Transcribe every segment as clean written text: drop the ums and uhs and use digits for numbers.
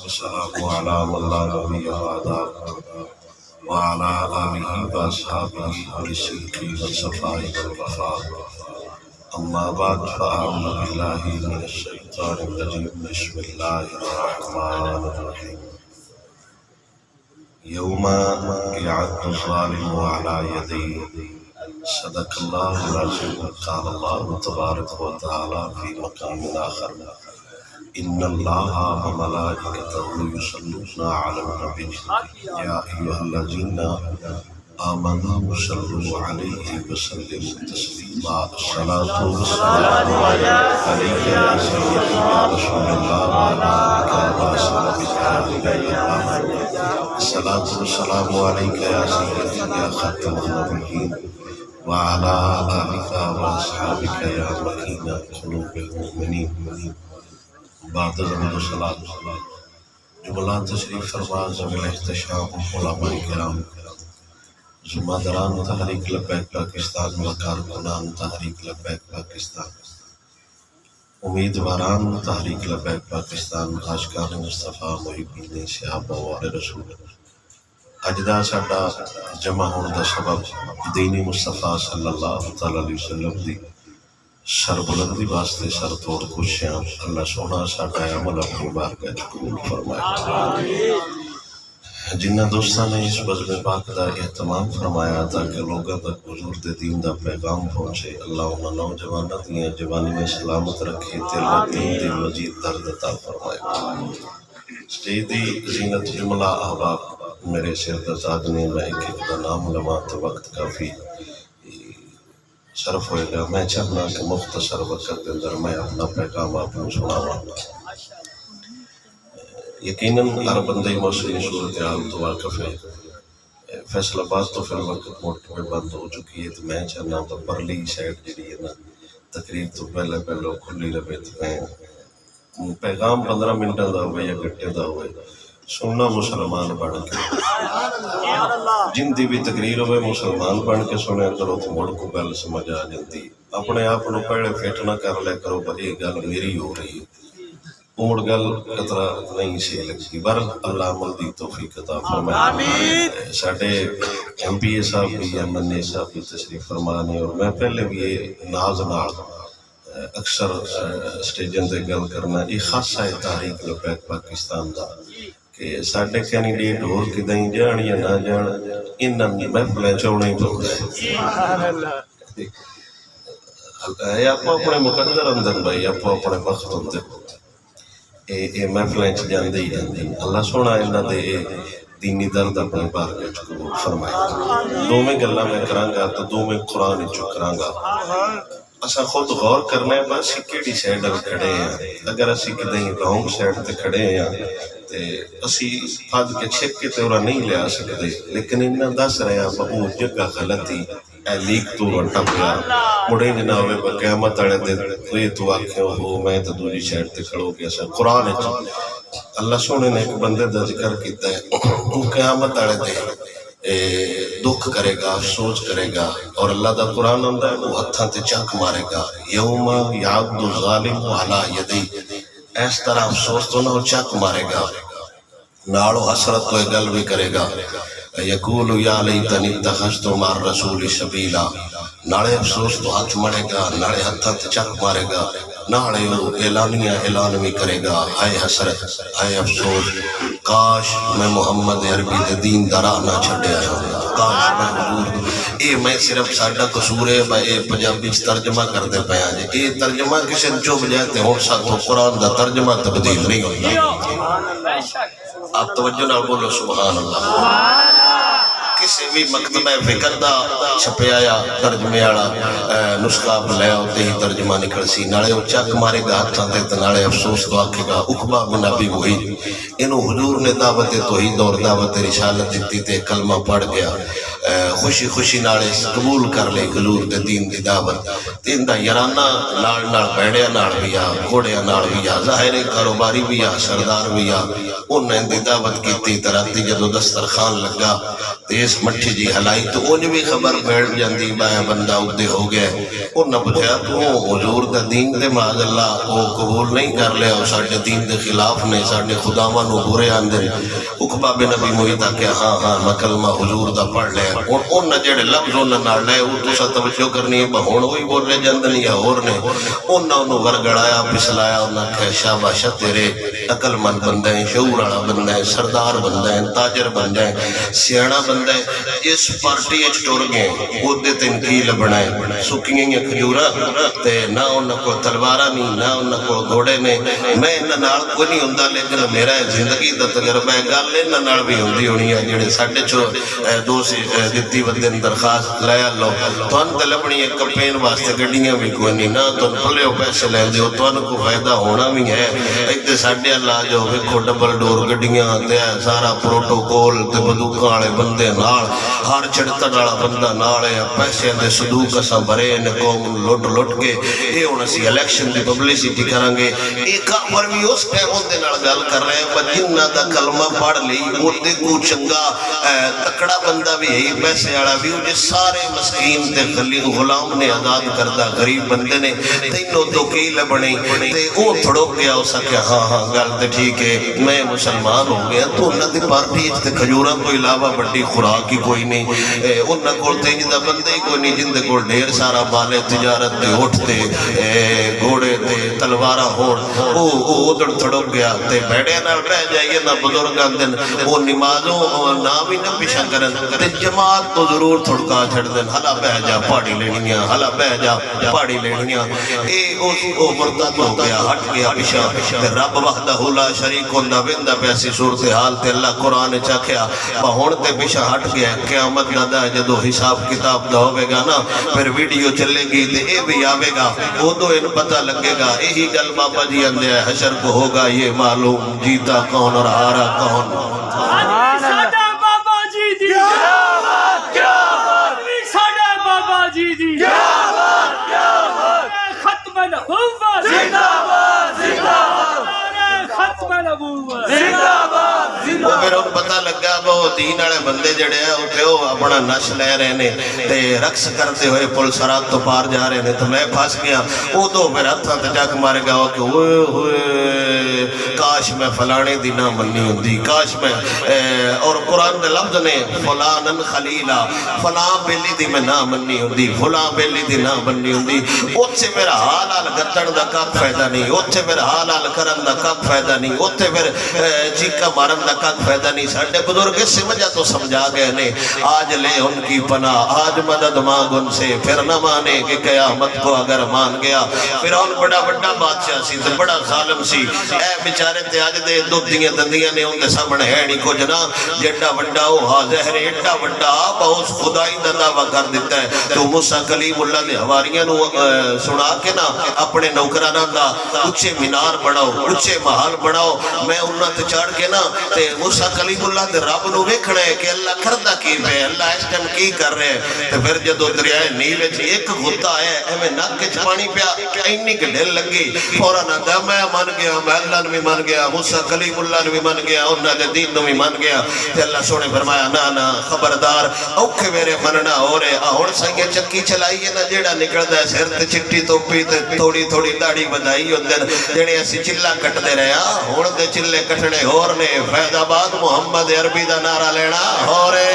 والسلام على من لا نبي بعده وعلى آله وأصحابه بالصدق والصفاء والوفاء. أما بعد فأعوذ بالله من الشيطان الرجيم. بسم الله الرحمن الرحيم. يوم يعض الظالم على يديه. صدق الله العظيم. قال الله تبارك وتعالى في مقام آخر: إن الله وملائكته يصلون على النبي يا أيها الذين آمنوا صلوا عليه وسلموا تسليما. الصلاة والسلام عليك يا سيدي يا رسول الله وعلى آلك وأصحابك يا الله. الصلاة والسلام عليك يا سيدي يا خاتم النبيين وعلى آلك وأصحابك يا مكين قلوب المؤمنين. بعد ضرورت الصلاة جملات تشریف فرما ضمن احتشام علماء کرام، ذمہ-داران تحریک لبیک پاکستان و کارکنان تحریک لبیک پاکستان، امیدواران تحریک لبیک پاکستان، عاشقان مصطفیٰ محبین صحابہ وال رسول، اج دا ساڈا جمع ہونے دا سبب دینی مصطفیٰ صلی اللہ تعالی علیہ وسلم دی سربلندی واسطے سر توڑ خوشیاں اللہ سونا ساڈا عمل اپنی بارگاہ وچ قبول فرمائے۔ جنہ دوستاں نے اس بزم پاک دا اہتمام فرمایا تاکہ لوگوں تک حضور دے دین دا پیغام پہنچے، اللہ انہاں نوجواناں دیاں جوانی میں سلامت رکھے تے اللہ دین دے مزید درد عطا فرمائے۔ سٹیج دی زینت جملہ احباب میرے سر دا زادنے میں ایک دا نام لمحہ تے وقت کافی صرف ہوئے گا۔ میں چاہنا کہ مختصر وقت کے اندر میں اپنا پیغام آپ کو سناواں۔ یقیناً ہر بندے موسمی صورتحال تو واقف ہے۔ فیصل آباد تو فی الوقت موٹر میں بند ہو چکی ہے، تو میں چاہنا تو پرلی سائڈ جڑی ہے نا تقریر تو پہلے کھلی رہے، تو میں پیغام 15 منٹاں دا ہوئے یا گھنٹے دا ہوئے سننا مسلمان بن کے، جن دی بھی تقریر ہوئے مسلمان بن کے سنیا کرو تو مڑ کو گل سمجھ آ جاتی۔ اپنے آپ کو پہلے فٹ نہ کر لے کرو پر یہ گل میری ہو رہی ہے، مڑ گل قطرہ نہیں سی لگتی۔ بر اللہ عمل دی توفیق عطا فرمائے۔ ساڈے ایم پی اے صاحب بھی ایم این اے صاحب بھی تشریف فرمانے، اور میں پہلے بھی یہ ناز نال اکثر سٹیجن تے گل کرنا، یہ خاصہ ہے تحریک لبیک پاکستان دا کہ ساڈے کینڈیڈیٹ ہور کدیں جان یا نہ جان انہاں محفلیں چوڑیں پاؤندے آپ اپنے مقدر اندر بھائی، آپ اپنے وقت اندر اے محفلیں چ جاندے ہی جاندے۔ اللہ سونا انہاں دے دینی درد اپنے بارگاہ وچ قبول فرمائے۔ دو میں گلاں میں کراں گا تو دو میں قرآن وچ کراں گا۔ اساں خود غور کرنا ہے بس کیڑی سائڈ تے کھڑے ہیں۔ اگر اسی کدیں رونگ سائڈ تے کھڑے ہیں تے اسی پھد کے چھک کے تے اورا نہیں لیا سکتے، لیکن انہاں دس رہے ہیں وہ جگہ غلطی اے لیک تو رٹا پیا مڑے نہ ہوئے قیامت والے دن یہ تو آکھے ہو میں تو دوسری سائڈ تے کھڑو گیا سا۔ قرآن وچ اللہ سونے نے ایک بندے دا ذکر کیتا ہے، وہ قیامت والے دن دکھ کرے گا، افسوس کرے گا، اور اللہ دا قرآن آندا ہے وہ ہتھاں تے چک مارے گا۔ یوم یعض الظالم علی یدیہ، اس طرح افسوس تو نہ چک مارے گا، نالو حسرت تو گل بھی کرے گا۔ یقول یا لیتنی اتخذت مع الرسول سبیلا، نالے افسوس تو ہاتھ مارے گا، نالے ہتھاں تے چک مارے گا، نالے وہ اعلانیہ اعلان بھی کرے گا، اے حسرت اے افسوس، کاش میں محمد عربی دے دین دا راہ نہ چھڈیا ہوتا، کاش میں حضور اے میں صرف ساڈا قصور ہے اے پنجابی ترجمہ کرتے پیا جی، اے ترجمہ کسی چپ جائے تے ہن ساتھوں قرآن دا ترجمہ تبدیل نہیں ہوتا۔ آپ توجہ نال بولو سبحان اللہ۔ کسی بھی مکتبہ فکر دا چھپیا یا ترجمے والا نسخہ لے ہوتے ہی ترجمہ نکل سی، نالے وہ چک مارے گا ہاتھاں تے نالے افسوس تو آکھے گا۔ عقبہ بن ابی معیط انہوں حضور نے دعوت توحید اور دعوت رسالت دیتی تے کلمہ پڑھ گیا، خوشی خوشی نال قبول کر لے حضور دے دین دی دعوت دین دا یارانہ نال بیڑیاں نال بھی آ گھوڑیاں نال بھی آ ظاہر کاروباری بھی آ سردار بھی آ انہیں دی دعوت کیتی تراتی جدو دسترخوان لگا تے اس مٹھی جی ہلائی تو انہیں بھی خبر بیٹھ جاندی میں بندہ ادھے ہو گیا انہیں پوچھا تو حضور دا دین دے معاذ اللہ وہ قبول نہیں کر لیا وہ ساڈے دین دے خلاف نے ساڈے خداواں نو برے آندے عقبہ بن ابی معیط کہ ہاں میں کلمہ حضور دا پڑھ لیا انہیں جڑے لفظ انہیں نال لے وہ تساں توجہ کرنی ہے ہن وہی بولے جاندے یا ہور نے انہوں ورگڑایا پسلایا انہیں کہ شاباش تیرے عقل مند بندہ ہے شعور والا بندہ ہے سردار بندہ ہے تاجر بندہ ہے سیاڑا بندہ ہے جس پارٹی اچ ٹر گئے اودے تین کی لبنا ہے سکیاں یا کھجورا تے نہ انہاں کو تلوارا نہیں نہ انہاں کو گھوڑے نے میں انہاں نال کوئی نہیں ہوندا لیکن میرا زندگی دا تجربہ ہے گل انہاں نال بھی ہوندی ہونی ہے جڑے ساڈے چو دو دتی ودے درخواست لے لو تھن تے لبنی ہے کمپین واسطے گڈیاں بھی کوئی نہیں نہ تن پھلے پیسے لیندے ہو تھن کو فائدہ ہونا بھی ہے ایتھے ساڈے اللہ جو ویکھو ڈبل ڈور گڈیاں تے سارا پروٹوکول تے بندوقاں والے بندے نال ہر چڑتن والا بندہ نال ہے پیسے دے صندوق اساں بھرے نے قوم لٹ کے اے ہن اسی الیکشن دی پبلسٹی کران گے اے کافر بھی اس ٹائم اودے نال گل کر رہے ہیں پر جنہاں دا کلمہ پڑھ لئی اودے کو چنگا تکڑا بندہ بھی ہے پیسے والا بھی جو سارے مسکین تے غلام نے آزاد کردا غریب بندے نے تینوں تو کی لبنی تے او تھڑو گیا اس کہ ہاں گل تے ٹھیک ہے میں مسلمان ہو گیا تو انہاں دی پارٹی تے کھجوراں تو علاوہ بڑی خوراک ہی کوئی نہیں انہاں کول تے جدا بندے ہی کوئی نہیں جندے کول ڈھیر سارا مال تجارت تے اٹھ تے گھوڑے تے تلواراں ہون او ادڑ تھڑو گیا تے بیڑے نال رہ جائیے نہ بزرگاں دن او نمازوں نام ہی نہ پیشا کرن تے جماعت تو ضرور تھڑکا چھڑ دین ہلا بہ جا پہاڑی لینیاں ہلا بہ جا پہاڑی لینیاں اے او مرتد ہو گیا ہٹ گیا پیشا تے رب وحدہ لا شریک ہوندا ویندا پیسی صورتحال تے اللہ قرآن چاکھیا ہن تے پیشا ہٹ گیا قیامت دا جدو حساب کتاب دا ہوے گا نا پھر ویڈیو چلے گی تے اے بھی آوے گا اودوں ان پتہ لگے گا یہی گل بابا جی آندے ہیں حشر کو ہوگا یہ معلوم جیتا کون اور ہارا کون ساڈا بابا جی دی کیا بات ساڈا بابا جی دی کیا بات ختم نبوت زندہ باد زندہ باد ختم نبوت زندہ باد وہ پھر ان پتہ لگا وہ دین والے بندے جڑے ہیں اوتھے او اپنا نش لے رہے نے تے رقص کرتے ہوئے پل سرات تو پار جا رہے نے تو میں پھنس گیا اودوں پھر ہتھاں تے جگ مارے گا کہ اوئے ہوئے کاش میں فلانے دی نہ مننی ہوندی کاش میں اور قرآن دے لفظ نے فلانن خلیلا فلاں بیلی دی میں نہ مننی ہوندی فلاں بیلی دی نہ مننی ہوندی اوتھے میرا حال حال گتن دا کک فائدہ نہیں اوتھے میرا حال حال کرن دا کک فائدہ نہیں اوتھے پھر چیکا مارن دا کک فائدہ نہیں ساڈے بزرگ اس وجہ تو سمجھا گئے نے آج لے ان کی پناہ آج مدد مانگ ان سے پھر نہ مانے کہ قیامت کو اگر مان گیا فرعون بڑا بڑا بادشاہ سی تے بڑا ظالم سی اے بیچارے تے اج دے دودھیاں دندیاں نے ان دے سامنے ہے نہیں کچھ نہ جیڑا بڑا او حاضر ایڈا بڑا بہت خدائی دا دعویٰ کر دیتا ہے تو موسیٰ کلیم اللہ دے حواریاں نو سنا کے نا اپنے نوکراناں دا اونچے مینار بناؤ اونچے محل بناؤ میں انہاں تے چڑھ کے نا تے موسیٰ کلیم اللہ دے رب نو ویکھنا ہے کہ اللہ کردا کی پے اللہ اس ٹائم کی کر رہے ہیں تے پھر جدوں دریائے نیل وچ ایک غوطہ ہے ایویں نک وچ پانی پیا اینی کہ ڈھل لگی فوراً آندا میں من گیا میں اللہ نو بھی من گیا موسیٰ کلیم اللہ نو بھی من گیا انہاں دے دین نو بھی من گیا تے اللہ سونے فرمایا نا خبردار اوکھے میرے مننا ہو رہے ہن سائیں چکی چلائیے نا جیڑا نکلدا ہے سر تے چٹی ٹوپی تے تھوڑی تھوڑی داڑھی بدائی ہوندے جڑے اسی چلا کٹدے رہے ہن تے چلے کٹنے ہور نے فیض آباد محمد عربی دا نعرہ لینا ہو رہے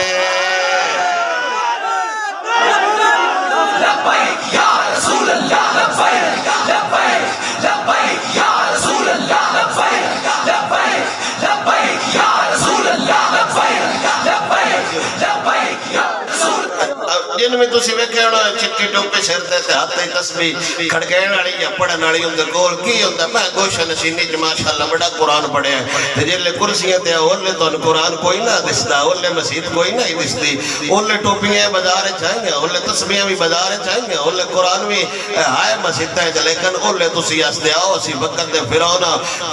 لبیک یا رسول اللہ لبیک لبیک لبیک یا رسول اللہ لبیک لبیک لبیک یا رسول اللہ لبیک لبیک لبیک یا رسول اللہ جن میں تسی ویکھے ہونا چٹی ٹوپی سر تے ہاتھ تے تسبیح کھڑکین والی یا پڑھن والی اندر کول کی ہوندا میں گوشہ نشینی چ ماشاءاللہ بڑا قرآن پڑھیا ہے تے جلے کرسیاں تے اولے تو قرآن کوئی نہ دسدا اولے مسجد کوئی نہ دسدی اولے ٹوپیاں بازار چاہیے اولے تسبیحاں بھی بازار چاہیے اولے قرآن بھی ہے مسجد تے لیکن اولے تسی اس دے آؤ اسی وقت دے فرعون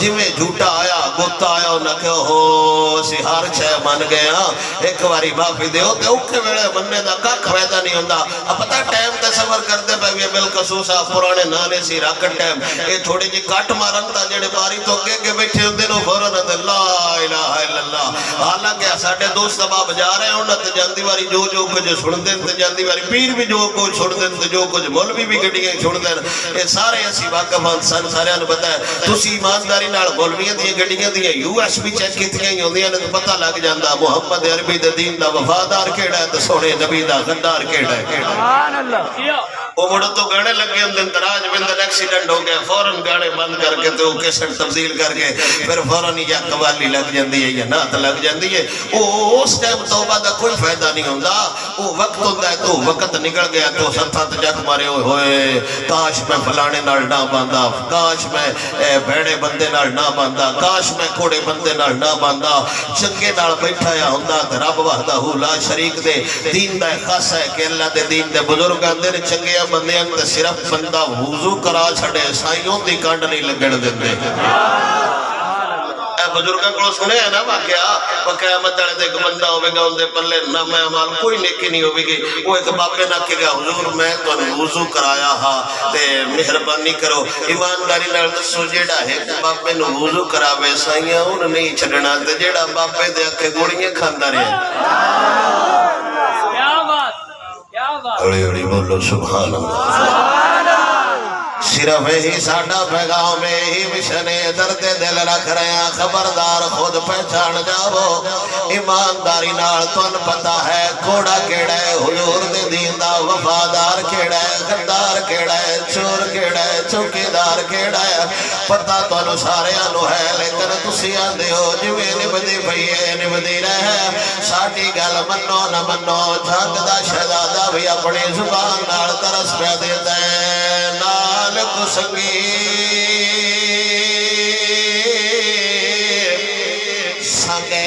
جویں جھوٹا آیا گوتا آیا نہ کہ ہو اسی ہر شے من گئے ہاں ایک واری معافی دیو تے اوکھے ویلے مننے دا ککھ فائدہ نہیں ہوندا پتہ ٹائم تے صبر کردے پے بالخصوص پرانے نانے سی راکٹ ٹائم اے تھوڑی جی کٹ مارن تا جڑے باری تو اگے بیٹھے ہوندے نو فورن تے لا الہ الا اللہ حالانکہ ساڈے دوست باب جا رہے ہون تے جاندی واری جو کچھ سن دین تے جاندی واری پیر بھی جو کچھ سن دین تے جو کچھ مولوی بھی گڈیاں سن دین اے سارے اسی واقف ہن سن سارے نو پتہ ہے تسی ایمانداری نال مولویاں دی گڈیاں دی یو ایس بھی چیک کیتیاں ہوندیاں نے تے پتہ لگ جاندا محمد عربی دے دین دا وفادار کیڑا ہے تے سونے نبی دا غدار کیڑا ہے سبحان اللہ وہ مڑ تو گانے لگے اندر تراج وندر ایکسیڈنٹ ہو گیا فوراً گانے بند کر کے تو کیسٹ تبدیل کر کے پھر فوراً یا قوالی لگ جاندی ہے یا نعت لگ جاندی ہے اس ٹائم توبہ دا کوئی فائدہ نہیں ہوندا وہ وقت ہوندا ہے تو وقت نکل گیا تو ستھاں تے جگ مارے ہوئے کاش میں فلانے نال نہ باندا کاش میں بھڑے بندے نال نہ باندا کاش میں کوڑے بندے نال نہ باندا چنگے نال بیٹھا یا ہوندا تے رب وحدہ لا شریک دے دین دا خاص ہے کہ اللہ دے دین دے بزرگ آندے نے چنگے بندے تے صرف بندہ وضو کرا چھڑے سائیوں دی کانڈ نہیں لگن دیندے اے بزرگاں کو سنے ہے نا واقعہ قیامت والے دے ایک بندہ ہوے گا اون دے پلے نہ میں عمل کوئی نیکی نہیں ہوے گی وہ ایک بابے نہ کہ گا حضور میں تانوں وضو کرایا ہاں تے مہربانی کرو ایمانداری نال دسو جیڑا ہے بابے نو وضو کراوے سائیاں اون نہیں چھڈنا تے جیڑا بابے دے اکھے گوڑیاں کھاندا رہے اڑی اڑی بولو سبحان اللہ صرف ہی ساڈا پیغام ہی مشن درد دل رکھ رہے ہیں خبردار خود پہچان جاؤ ایمانداری نال تن پتہ ہے کوڑا کیڑا ہے حضور دے دین دا وفادار کیڑا ہے غدار کیڑا ہے چور کیڑا ہے چوکیدار کیڑا ہے پتہ تانوں ساریاں نو ہے لیکن تسی آندے ہو جویں نبدی پئی ہے نبدی رہے ساڈی گل منو نہ منو جھگ دا شہزادہ بھی اپنی زبان نال ترس پہ دیندا ہے نال کسنگی سنگے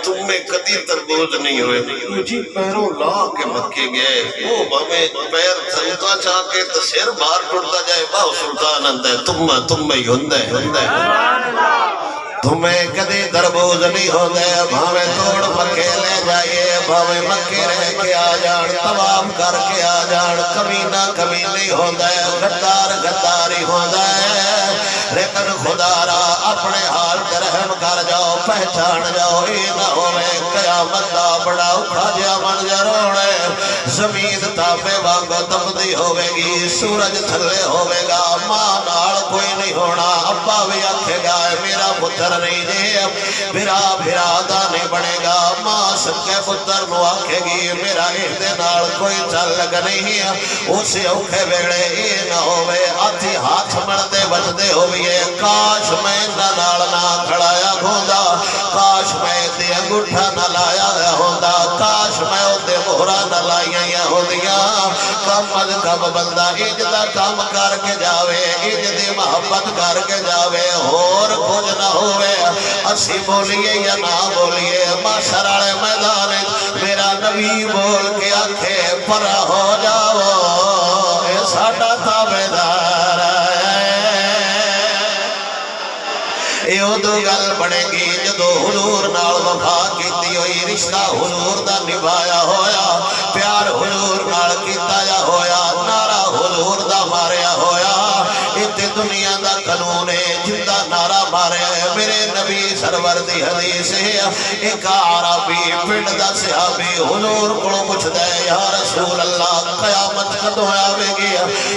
تم میں کدی تربوز نہیں ہوئے مجھے پیروں لا کے مکے گئے وہ بھامے پیر تھلتا چاہ کے سر باہر ٹوٹتا جائے باہ سلطان اندہ ہے تم میں ہی ہندہ ہے تمہیں کدی دربوز نہیں ہوندے بھاویں توڑ پکے لے جائیے بھاویں مکے رہ کے آ جان طواف کر کے آ جان کمینہ کمینی ہوندے غدار غداری ہوندے لیکن خدا را اپنے حال تے رحم کر جاؤ پہچان جاؤ یہ نہ ہوئے قیامت دا بڑا اکھا جا منظر ہونے زمین تابے وانگو تبدی ہوئے گی سورج تھلے ہوئے گا ماں نال کوئی نہیں ہونا ابا بھی آکھے گا میرا پتر نہیں جے بھرا بھرا دا نہیں بنے گا ماں سکے پتر نو آکھے گی میرا اہدے نال کوئی چل لگ نہیں اسے اوکھے ویڑے یہ نہ ہوئے آتھی ہاتھ مردے بچدے ہوئے کاش میں نال نہ کھڑایا ہوندہ کاش میں دے انگوٹھا نہ لایا ہوندہ کاش میں دے مہرہ نہ لائیاں ہوندیاں کم از کم بندہ اجدہ کام کر کے جاوے اجدی محبت کر کے جاوے اور کچھ نہ ہوئے اسی بولیے یا نہ بولیے معاشر والے میدان میرا نبی بول کے آنکھے پرا ہو جاؤ اے ساڈا تابعدار یہ دو گل بنے گی جدو حضور نال وفا کیتی ہوئی رشتہ حضور دا نبھایا ہویا پیار حضور نال کیتا یا ہویا نعرہ حضور دا ماریا ہویا اتنے دنیا دا قانون ہے جندہ نعرہ ماریا ہے میرے نبی سرور دی حدیث ہے ایک عربی پنڈ دا صحابی حضور کو پوچھ دے یا رسول اللہ قیامت کدوں آوے گی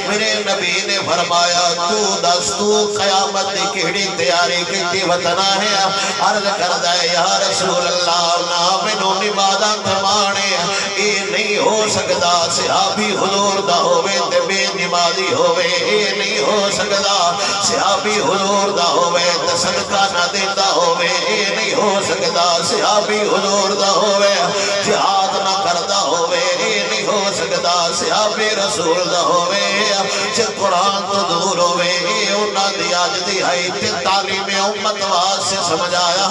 میرے نبی نے فرمایا تو دس تو قیامت دی کیڑی تیاری کی وطنہ ہے عرض کر دے یا رسول اللہ نا مینوں نمازاں تھمانے اے نہیں ہو سکدا صحابی حضور دا ہووے تے بے نمازی ہووے اے نہیں ہو سکدا صحابی حضور دا ہووے تے صدقہ نہ دیندا ہووے اے نہیں ہو سکدا صحابی حضور دا ہووے جہاد نہ کردا ہووے اے نہیں ہو سکدا صحابی رسول دا ہووے جے قرآن تو دور ہووے اے انہاں دی اج دی آئی تے تعلیم امت واسطے سمجھایا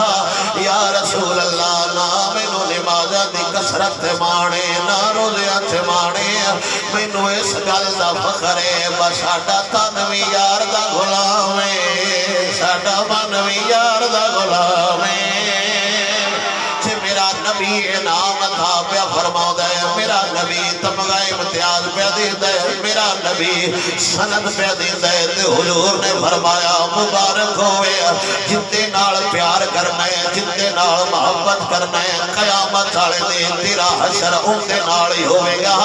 یا رسول اللہ نا مینوں نمازاں دی کثرت تے مانے نہ روزیاں تے مانے مینوں اس گل دا فخر ہے بس ساڈا تنوی یار دا غلام ہے ساڈا منوی یار دا غلام ہے جے میرا نبی انعام تھا پیا فرماؤں دے میرا نبی تمغہ امتیاز پیا دے دے میرا نبی سند پیا دے دے تے حضور نے فرمایا مبارک ہوئے جتے نال پیار کرنا ہے جتے نال محبت کرنا ہے قیامت والے دن تیرا حشر ان دے نال ہی ہوئے گا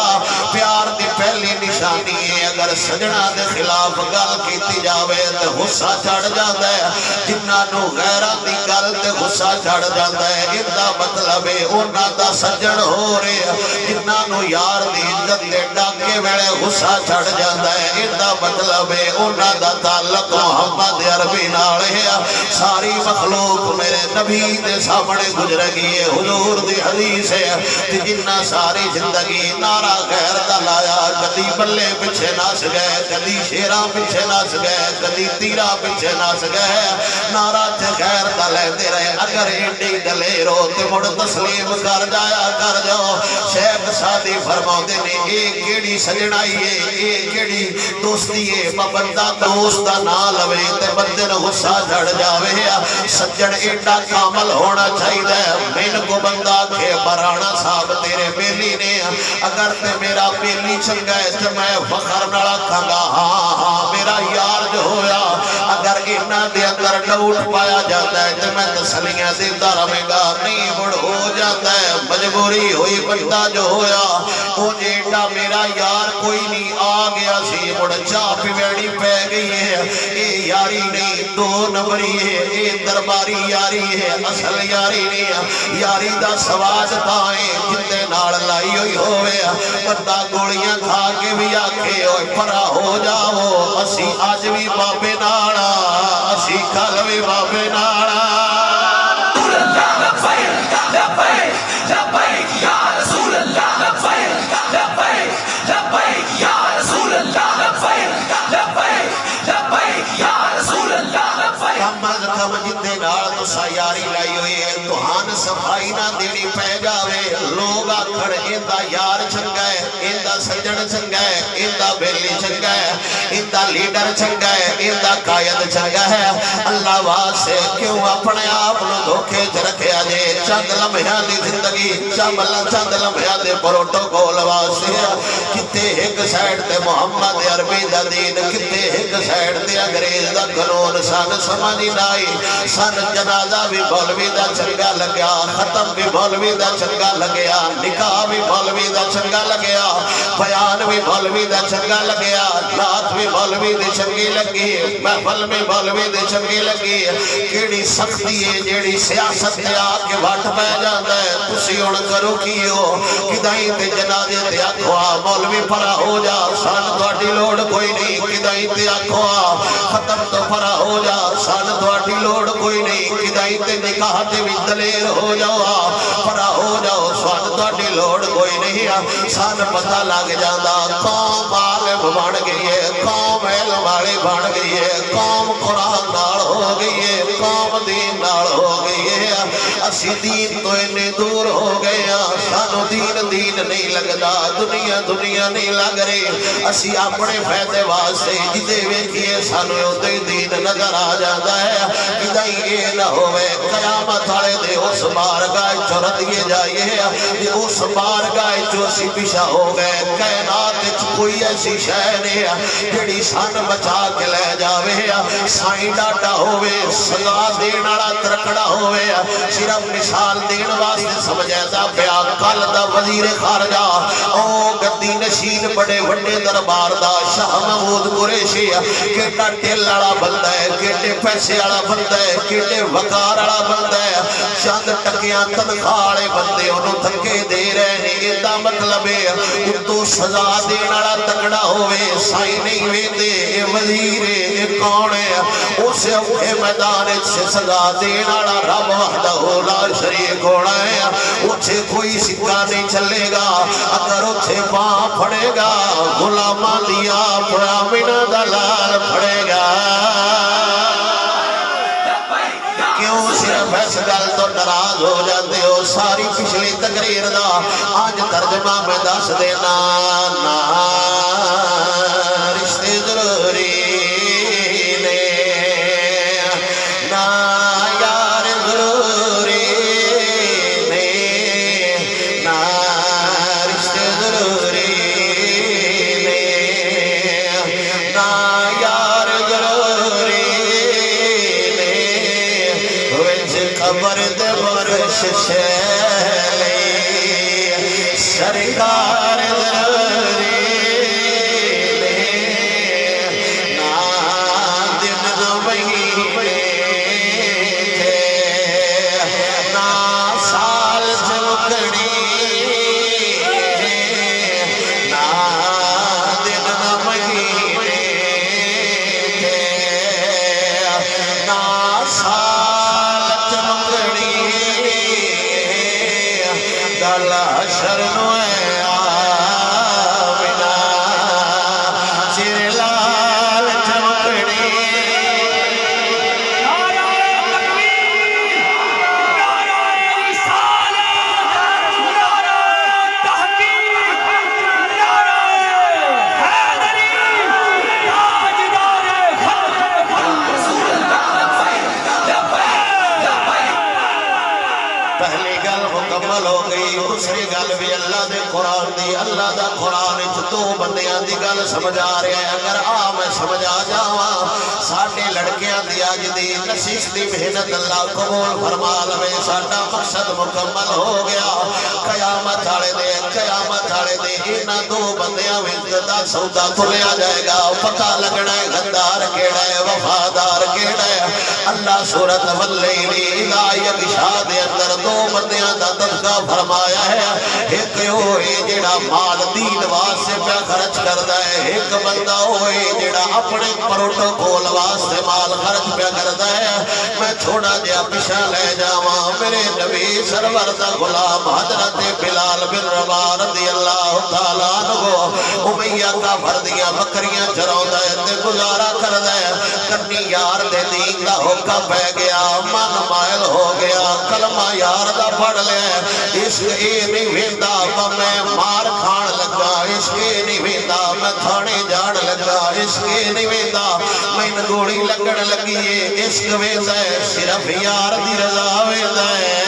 پیار دی پہلی نشانی ہے اگر سجنا دے خلاف گل کیتی جاوے تے غصہ چڑھ جاندا ہے جنہاں نو غیراں دی گل تے غصہ چڑھ جاندا ہے اس دا مطلب ہے انہاں دا سجن ہو رہے جنہاں نو یار دی عزت دے ڈاکے ویلے غصہ چڑھ جاندا ہے اس دا مطلب ہے انہاں دا تعلق محمد عربی نال ہے ساری مخلوق میرے نبی دے سامنے گزر گئی ہے حضور دی حدیث ہے تے جنہ ساری زندگی نعرہ غیر دا لایا کدی بلے پیچھے نس گئے کدی شیراں پیچھے نس گئے کدی تیرا پیچھے نس گئے نعرہ تے غیر دا لیندے رہے اگر ایڈی دلیر ہو تے مڑ تسلیم کر جایا کر جاؤ شیخ سادی فرماؤندے نے اے کیڑی سجنائی ہے اے کیڑی دوستی ہے بندہ دوست دا نہ لوے تے بندے نو غصہ چڑھ جاوے سجن ایڈا کامل ہونا چاہیے مین کو بندہ کہ برانا صاحب تیرے بیلی نے اگر تے میرا بیلی چنگا ہے تے میں فخر نال آکھاں گا ہاں ہاں میرا یار جو ہویا اگر انہاں دے اندر ڈاؤٹ پایا جاتا ہے تے میں تسلیاں دیندا رہاں گا نہیں مڑ ہو جاتا ہے مجبوری ہوئی بندہ جو ہویا او ایڈا میرا یار کوئی نہیں آ گیا سی مڑ چاہ پیوڑی پہ گئی ہے اے یاری نہیں دو نمبری ہے اے درباری یاری ہے اصل یاری نہیں یاری دا سواج تائیں جتے نال لائی ہوئی ہوئے بندہ گوڑیاں کھا کے بھی آکھے ہوئے پرا ہو جاؤ اسی آج بھی بابے ناڑا اسی کل بھی بابے ناڑا کم جتے نال تسا یاری لائی ہوئی ہے توہان صفائی نہ دینی پہ جاوے لوگ آکھڑ اندہ یار چنگا ہے اندہ سجن چنگا ہے اندہ بیلی چنگا ہے اندہ لیڈر چنگا ہے اندہ قائد چنگا ہے اللہ واسے کیوں اپنے دھوکے چ رکھیا جے چند لمحیاں دی زندگی چند لمحیاں دے پروٹوکول واسطے کتے ایک سائیڈ تے محمد عربی دا دین کتے ایک سائیڈ تے انگریز دا قانون سن سمجھ نہ آئی سن جنازہ بھی مولوی دا چنگا لگیا ختم بھی مولوی دا چنگا لگیا نکاح بھی مولوی دا چنگا لگیا بیان بھی مولوی دا چنگا لگیا نعت بھی مولوی دے چنگی لگی محفل میں مولوی دے چنگی لگی کیڑی سختی ہے جیڑی سیاست تے آ کے وٹ پہ جاندا ہے تسی ہن کرو کیو کدائیں تے جنازے تے آکھو مولوی پرا ہو جا سان تہاڈی لوڑ کوئی نہیں کدائیں تے آکھو ختم تو پرا ہو جا سان تہاڈی لوڑ کوئی نہیں کدائیں تے نکاح تے وچ دلیر ہو جاؤ پرا ہو جاؤ سان تہاڈی لوڑ کوئی نہیں سان پتہ لگ جاندا قوم عالم بن گئی ہے قوم علم والے بن گئی ہے قوم قرآن نال ہو گئی ہے قوم دین نال ہو گئی ہے اسی دین تو اتنے دور ہو گئے سانو دین نہیں لگدا دنیا نہیں لگ رہی اسی اپنے فائدے واسطے جدے ویکھیے سانو اودے دین نظر آ جاتا ہے کدی یہ نہ ہوئے قیامت والے دے اس بارگاہ چ ردیے جائیے اس بارگاہ چ اسی پیچھے ہو گئے کائنات وچ کوئی ایسی شے نہیں جڑی سن بچا کے لے جاوے سائیں ڈاٹا ہوئے سزا دین والا ترکڑا ہوئے صرف مثال دین واسطے سمجھدا پیا کل دا وزیر خارجہ او گدی نشین بڑے وڈے دربار دا شاہ محمود قریشی کیڑا ٹل والا بندہ ہے کیڑے پیسے والا بندہ ہے کیڑے وقار والا بندہ ہے چند ٹکیاں تنخواہ والے بندے انہوں دھکے دے رہے ہیں دا مطلب ہے اتو سزا دین والا تکڑا ہوئے سائیں نہیں ویندے اے وزیر اے کون ہے اسے اوکھے میدان سے سزا دین والا رب وحدہ لا شریک ہونا ہے اسے کوئی سکہ نہیں چلے گا اگر اسے پاں پھڑے گا غلامہ دیا پرامن دلال پھڑے گا کیوں صرف اس گل تو ناراض ہو جاتے ہو ساری پچھلی تقریر دا آج ترجمہ میں دس دینا نا رشتے ضروری نے نا یار ضروری نے نا رشتے ضروری نے نا یار ضروری نے وچ خبر دے برش شیلی سرکار ضروری پہلی گل مکمل ہو گئی دوسری گل بھی اللہ دے قرآن دی اللہ دا قرآن دو بندیاں دی گل سمجھا رہے ہیں اگر میں سمجھا جاواں ساڈے لڑکیاں دی اج دی نشیش دی محنت اللہ قبول فرما لوے ساڈا مقصد مکمل ہو گیا قیامت والے دے انہاں دو بندیاں وچ دا سودا تلیا جائے گا پتہ لگنا ہے غدار کیڑا ہے وفادار کیڑا ہے اللہ سورۃ واللیل اذا یغشا دے اندر دو بندیاں دا تذکرہ فرمایا ہے ایک ہوئے جڑا مال دین واسطے پہ خرچ کردا ہے ایک بندہ ہوئے جڑا اپنے پروٹوکول واسطے مال خرچ پہ کردا ہے میں تھوڑا جہا پیچھے لے جاواں میرے نبی سرور دا غلام حضرت بلال بن رباح رضی اللہ تعالیٰ عنہ امیہ کا فردیاں بکریاں چراؤندا ہے تے گزارا کردا ہے کنی یار دے دین دا حکم پہ گیا من مائل ہو گیا کلمہ یار دا پڑھ لیا عشق اے نہیں ویندا میں مار کھان لگا عشق اے نہیں ویندا میں تھانے جان لگا عشق نہیں ویندا مین گولی لگن لگی ہے عشق ویندا ہے صرف یار دی رضا ویندا ہے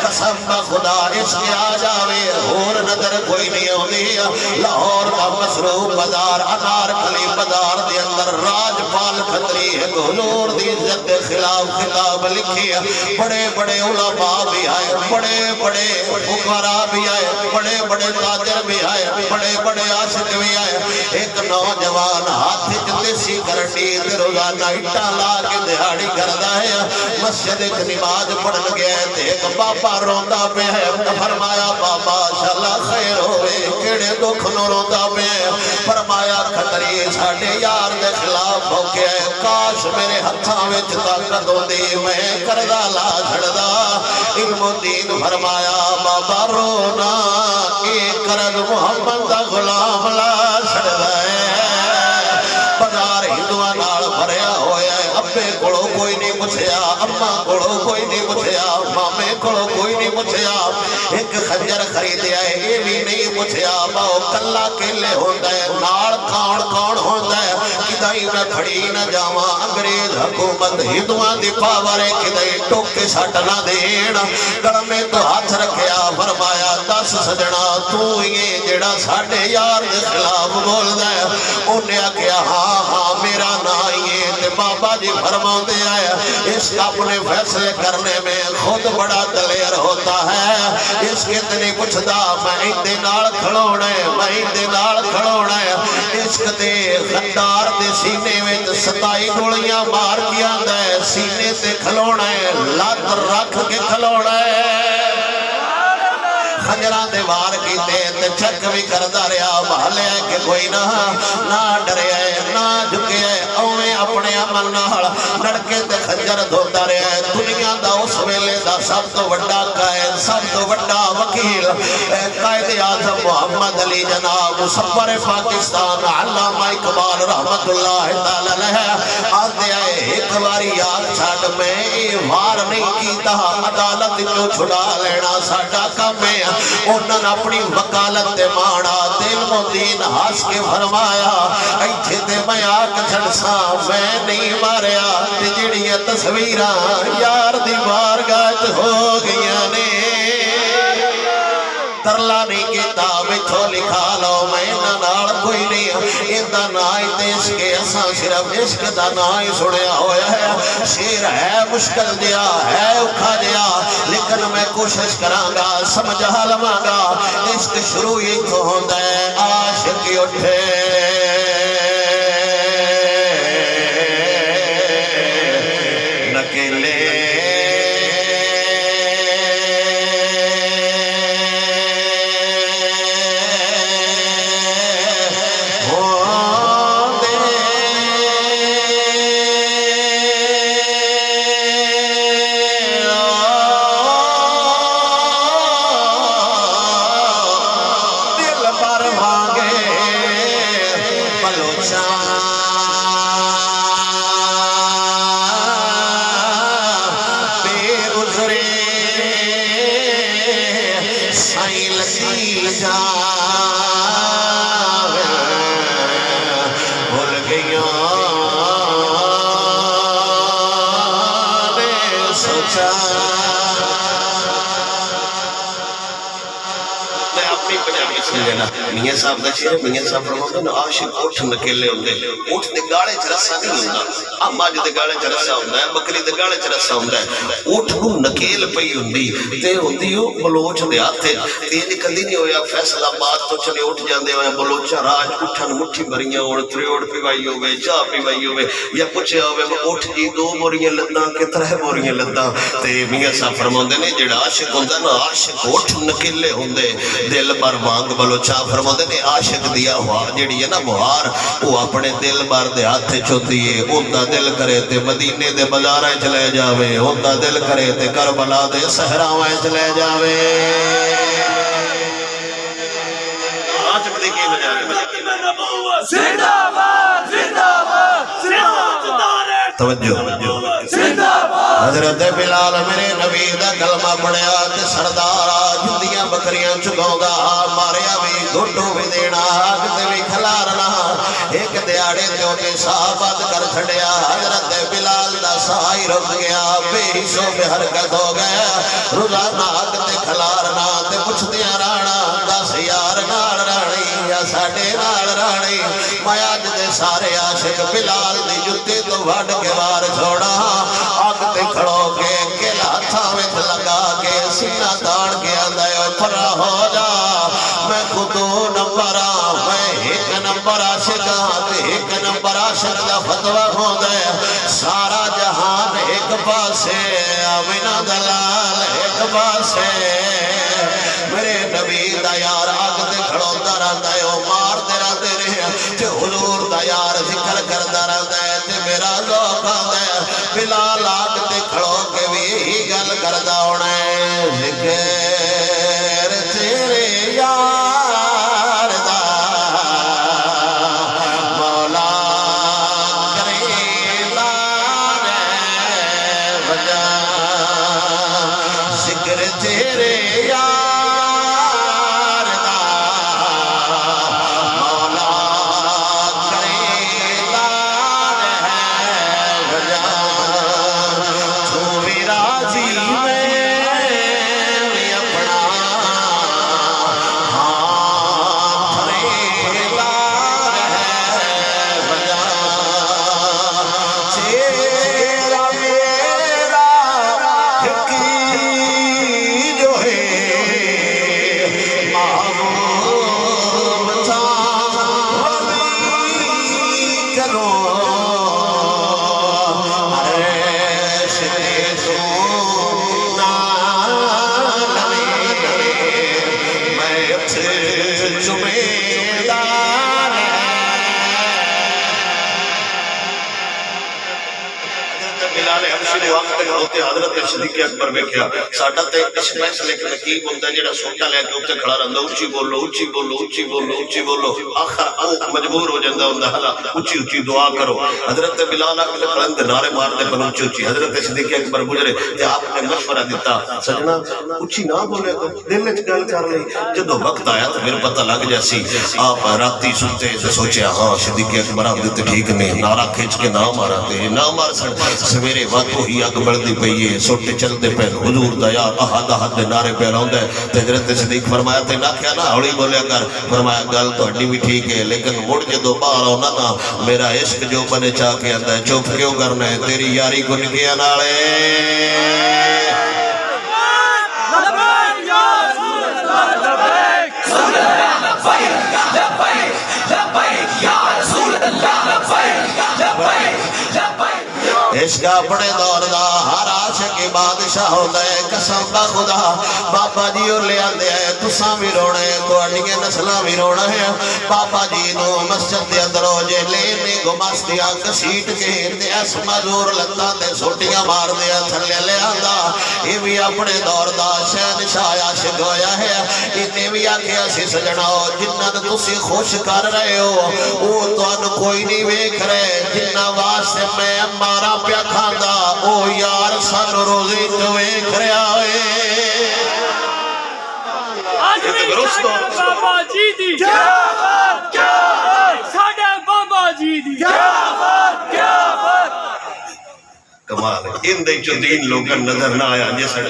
قسم با خدا عشق آ جاوے اور نظر کوئی نہیں ہوندی لاہور دا مصروف بازار انار کلی بازار دے اندر راج پال کھتری ایک حضور دی عزت کے خلاف خطاب لکھی بڑے بڑے علماء بھی آئے بڑے بڑے فقراء بھی آئے بڑے بڑے تاجر بھی آئے بڑے بڑے عاشق بھی آئے ایک نوجوان ہاتھ دیسی کرنی تے روزانہ اٹھا لا کے دہاڑی کردا ہے مسجد وچ نماز پڑھن گیا تے ایک بابا روندا پیا ہے فرمایا بابا انشاءاللہ خیر ہوئے کیڑے دکھ نو روندا پیا فرمایا کھتری ساڈے یار دے خلاف ہو کے کاش میرے ہتھاں وچ طاقت ہوندی میں کردا لا چھڑدا علم الدین فرمایا بابا رونا اے کرد محمد دا غلام لا چھڑدا ہے بازار ہندوؤں نال بھریا ہویا ہے ابے کولو کوئی نہیں پوچھیا اماں کولو کوئی نہیں پوچھیا مامے کولو کوئی نہیں پوچھیا ایک خنجر خریدیا ہے یہ بھی نہیں پوچھیا باؤ کلا کیلے ہوندا ہے نال کھاؤن کون ہوندا ہے کدائی میں پھڑی نہ جاواں انگریز حکومت ہندوؤں دی پاور ہے کدائی ٹوک کے سٹ نہ دین گڑمے تو ہاتھ رکھیا فرمایا دس سجنا تو یہ جڑا ساڈے یار دے خلاف بولدا ہے انہیں آکھیا ہاں ہاں میرا نا یہ تے بابا جی فرماتے آئے اس کا اپنے فیصلے کرنے میں خود بڑا دلیر ہوتا ہے اس کے تنی پوچھدا میں اندے نال کھڑونا ہے میں اندے نال کھڑونا ہے عشق دے غدار دے سینے وچ 27 گولیاں مار کے آندا ہے سینے تے کھلونا ہے لات رکھ کے کھلونا ہے خنجران دے وار کیتے تے چک بھی کردا رہیا محلے ہے کہ کوئی نہ ڈرے ہے نہ جھکے ہے اویں اپنے عمل نال لڑکے تے خنجر دھوتا رہیا ہے دنیا دا اس ویلے دا سب تو بڑا قائد سب تو بڑا وکیل قائد اعظم محمد علی جناب مصور پاکستان علامہ اقبال رحمت اللہ تعالی علیہ آندے آئے ایک باری یاد چھڈ میں وار نہیں کیتا عدالت جو چھڑا لینا ساڈا کام ہے انہوں نے اپنی وکالت تے مانا دل مدین ہاس کے فرمایا ایتھے تے میں آگ چھڑساں میں نہیں ماریا تے جڑی تصویراں یار دی بارگاہ ہو گیا نے ترلا نہیں کیتا وچھو لکھا لو میں نال کوئی نہیں اندا نائی تے عشق اساں صرف عشق دا نائی سنیا ہویا ہے شیر ہے مشکل دیا ہے اوکھا دیا لیکن میں کوشش کراں گا سمجھا لواں گا عشق شروع ہی تو ہوندا ہے عاشق اٹھے نکلے میاں صاحب دا شعر میاں صاحب فرماتے ہیں عاشق اٹھ نکیلے ہوندے اٹھ دے گالے چ رسا نہیں ہوندا مجھ دے گالے چ رسا ہوندا ہے بکری دے گالے چ رسا ہوندا ہے اٹھ نو نکیل پئی ہوندی تے ہوندی او بلوچ دے ہاتھ تے یہ کدی نہیں ہویا فیصلہ باد تو چلے اٹھ جاندے ہوئے بلوچا راج اٹھن مٹھی بھریاں ہون تریوڑ پیوائی ہوے چاہ پیوائی ہوے یا پوچھیا ہوے اٹھ جی 2 بوریاں لداں کہ 3 بوریاں لداں تے میاں صاحب فرماندے نے جڑا عاشق ہوندا نا عاشق اٹھ نکیلے ہوندے دل بر وانگ بلوچا فرماندے نے عاشق دیا ہوا جڑی ہے نا مہار وہ اپنے دل بار دے ہاتھ چوتی ہے اوندا دل کرے تے مدینے دے بازاراں وچ لے جاوے اوندا دل کرے تے کربلا دے صحراواں وچ لے جاوے آج بدی کی وجہ زندہ باد زندہ باد زندہ باد توجہ حضرت بلال میرے نبی دا کلمہ پڑھیا تے سردار جندیاں بکریاں چگاوندا ماریا بھی گھٹو بھی دینا اگ تے بھی کھلارنا ایک دیاڑے تے انہیں ساہ بند کر چھڑیا حضرت بلال دا ساہ ہی رک گیا بے حصوں میں حرکت ہو گیا روزانہ حق تے کھلارنا تے پوچھدیاں رانا دس یار نال رانی یا ساڈے نال رانی میں اج دے سارے عاشق بلال دی جُتی تو وڈ کے وار چھوڑا اگ تے کھڑو کے کلا ہتھاں وچ لگا کے سینہ تاڑ کے آندا اے پرا ہو جا میں خودو نمبر میں ایک نمبر عاشق تے ایک نمبر عاشق دا فتوی ہوندا ہے سارا جہان ایک پاسے آمینہ دلال ایک پاسے میرے نبی دا یار آگ تے کھڑوندا رہندا ہے او مارتے رہندے نے تے حضور دا یار ذکر کردا رہندا ہے تے میرا ذوق آندا ہے بلال آگ تے کھڑو کے بھی یہی گل کردا ہونا ہے ذکر تیرے یار دا مولا کرے لانے وجہ ذکر تیرے یار دا مولا کرے لانے وجہ تو بھی راضی میں اپنا ہاتھ ریلا رہے وجہ تیرا میرا یقین جو ہے محبوب تھا ہمیں کرو عرش تے سونا لوے میں اتھے چمیدار بلال حبشی وقت کھڑوتے حضرت صدیق اکبر میں کیا ساڈا تے اس فیصلے کے نقیب ہوندا جڑا سوٹا لے کے اوتے کھڑا رہندا اونچی بولو اونچی بولو اونچی بولو اونچی بولو آخر او مجبور ہو جاندا ہوندا ہلا اونچی اونچی دعا کرو حضرت بلال اکبر کھڑن تے نعرے مار دے پر اونچی اونچی حضرت صدیق اکبر گزرے تے آپ نے مشورہ دیتا سجنا اونچی نہ بولے تو دل وچ گل کر لئی جدوں وقت آیا تو پھر پتہ لگ جاسی آپ راتی سوتے تے سوچیا ہاں صدیق اکبر آپ تے ٹھیک نہیں نعرہ کھچ کے نہ مارا تے نہ مار سن سویرے وقت ہی اگ بڑھدی پئی ہے سوٹے چلدے پے حضور دا یار احد احد دے نعرے پہ لاوندا ہے تے حضرت صدیق فرمایا تے نہ کیا نہ ہولی بولیا کر فرمایا گل تہاڈی بھی ٹھیک ہے لیکن مڑ جدوں باہر آونا نا میرا عشق جو بنے چاہ کے آندا ہے چپ کیوں کرنا ہے تیری یاری کو نکیا نالے لبیک یا رسول اللہ لبیک لبیک لبیک یا رسول اللہ لبیک لبیک لبیک عشق اپنے دور دا ہر عاشق بادشاہ ہوندا ہے قسم دا خدا بابا جی اور لے آندے ہیں تساں بھی رونا ہے تہاڈیاں نسلاں بھی رونا ہے بابا جی نو مسجد دے اندر ہو جے لینے گمستیاں کسیٹ کے تے اس مزور لتاں تے سوٹیاں مار دیا تھلے لے آندا یہ بھی اپنے دور دا شہنشاہ عاشق ہویا ہے انہیں بھی آکھیا سی سجنا جنہ تسی خوش کر رہے ہو وہ تانوں کوئی نہیں ویکھ رہے جنہ واسطے میں مارا پیا کھاندا او یار سانو روزی تو ویکھ رہا ہوئے آج بھی ساڈے بابا جی دی کیا بات ساڈے بابا جی دی کیا بات کمال ان دے چو دین لوگاں نظر نہ آیا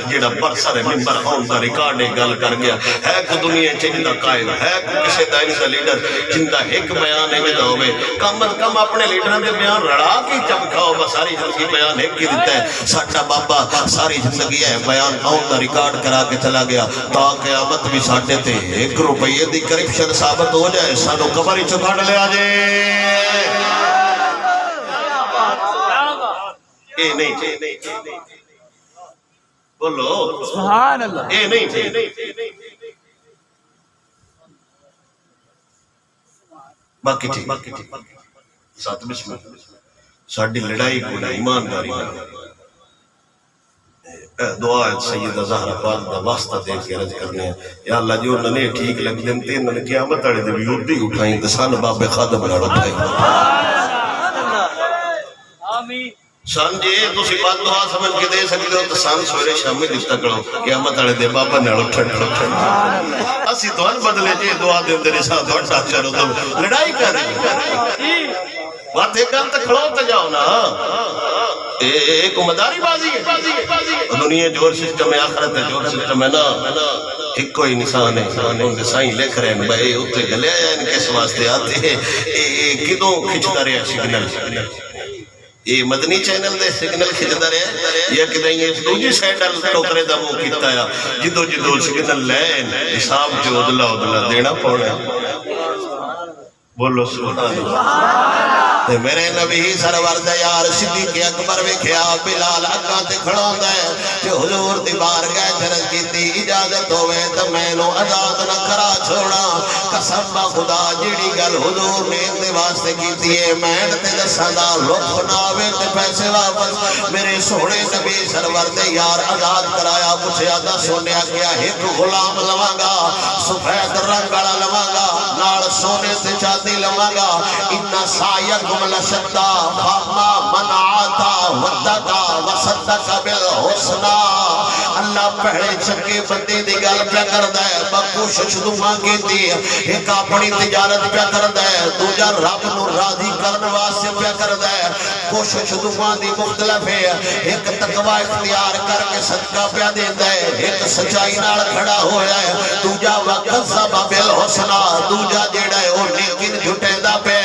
جیڑا برسر ممبر آن دا ریکارڈ گل کر گیا ہے کو دنیا چنجدہ قائد ہے کو کسے دائنی دا لیڈر جندہ ایک بیان ہے میں ہوئے کم از کم اپنے لیڈران دے بیان رڑا کی چمکھاؤ بس ساری زندگی بیان ایک کی دیتا ہے ساٹھا بابا ساری زندگی ہے بیان آن دا ریکارڈ کرا کے چلا گیا تا قیامت بھی ساٹھے تھے 1 روپیے دی کرپشن ثابت ہو جائے سانو کبری چکاڑ لے آجے اے نہیں بولو سبحان اللہ اے نہیں باقی ٹھیک ساتھ بسم اللہ ساڑھی لڑائی کو ایمانداری دعا ہے سیدہ زہرہ پاک دا واسطہ دے کے رج کرنے ہیں یا اللہ جو ننے ٹھیک لگ دیں تین ننے قیامت آڑے دے بھی اردی اٹھائیں دسان باب خادم لڑ اٹھائیں آمین سن جی تسی بد دعا سمجھ کے دے سکتے ہو تو سن سویرے شامی دستا کرو قیامت والے دے بابا نال اٹھن اسی تو ان بدلے جی دعا دے اندر سا تو ڈاکٹر تو لڑائی کر رہی بات ایک گل تک کھڑو تے جاؤ نا ایک مداری بازی ہے دنیا جور سسٹم ہے آخرت ہے جور سسٹم ہے نا ایک کوئی انسان ہے ان کے سائیں لکھ رہے ہیں بھائی اتنے گلے آیا ان کس واسطے آتے ہیں کدوں کھچتا رہا سگنل یہ مدنی چینل دے سگنل کھچتا رہے یا کدھیں یہ دوجی سائیڈل ٹوکرے دا وہ کیتا ہے جدو جدو سگنل لین حساب جو ادلا دینا پڑے بولو سبحان اللہ میرے نبی سرور دا یار صدیق اکبر ویکھیا بلال اگاں تے کھڑوندا ہے کہ حضور دی بارگاہ چرج کیتی اجازت ہوے تے مینوں آزاد نہ کرا چھوڑا قسم با خدا جیڑی گل حضور نے دے واسطے کیتی ہے میں تے دساں دا لطف نہ آوے تے پیسے واپس میرے سونے نبی سرور دے یار آزاد کرایا پوچھیا دا سونیا کیا ایک غلام لواں گا سفید رنگ والا لواں گا نال سونے تے چاندی لواں گا ان سایہ لشتا فاما منعاتا ودتا وصدقا بالحسنا اللہ پہلے چکے بندے دی گل پہ کردا ہے کوشش دعا کیتی ایک اپنی تجارت پہ کردا ہے دوجا رب نو راضی کرن واسطے پہ کردا ہے کوشش دعا دی مختلف ہے ایک تقوی اختیار کر کے صدقہ پہ دیندا ہے ایک سچائی نال کھڑا ہویا ہے دوجا وقذب بالحسنا دوجا جیڑا ہے او نیکی جھٹیندا پہ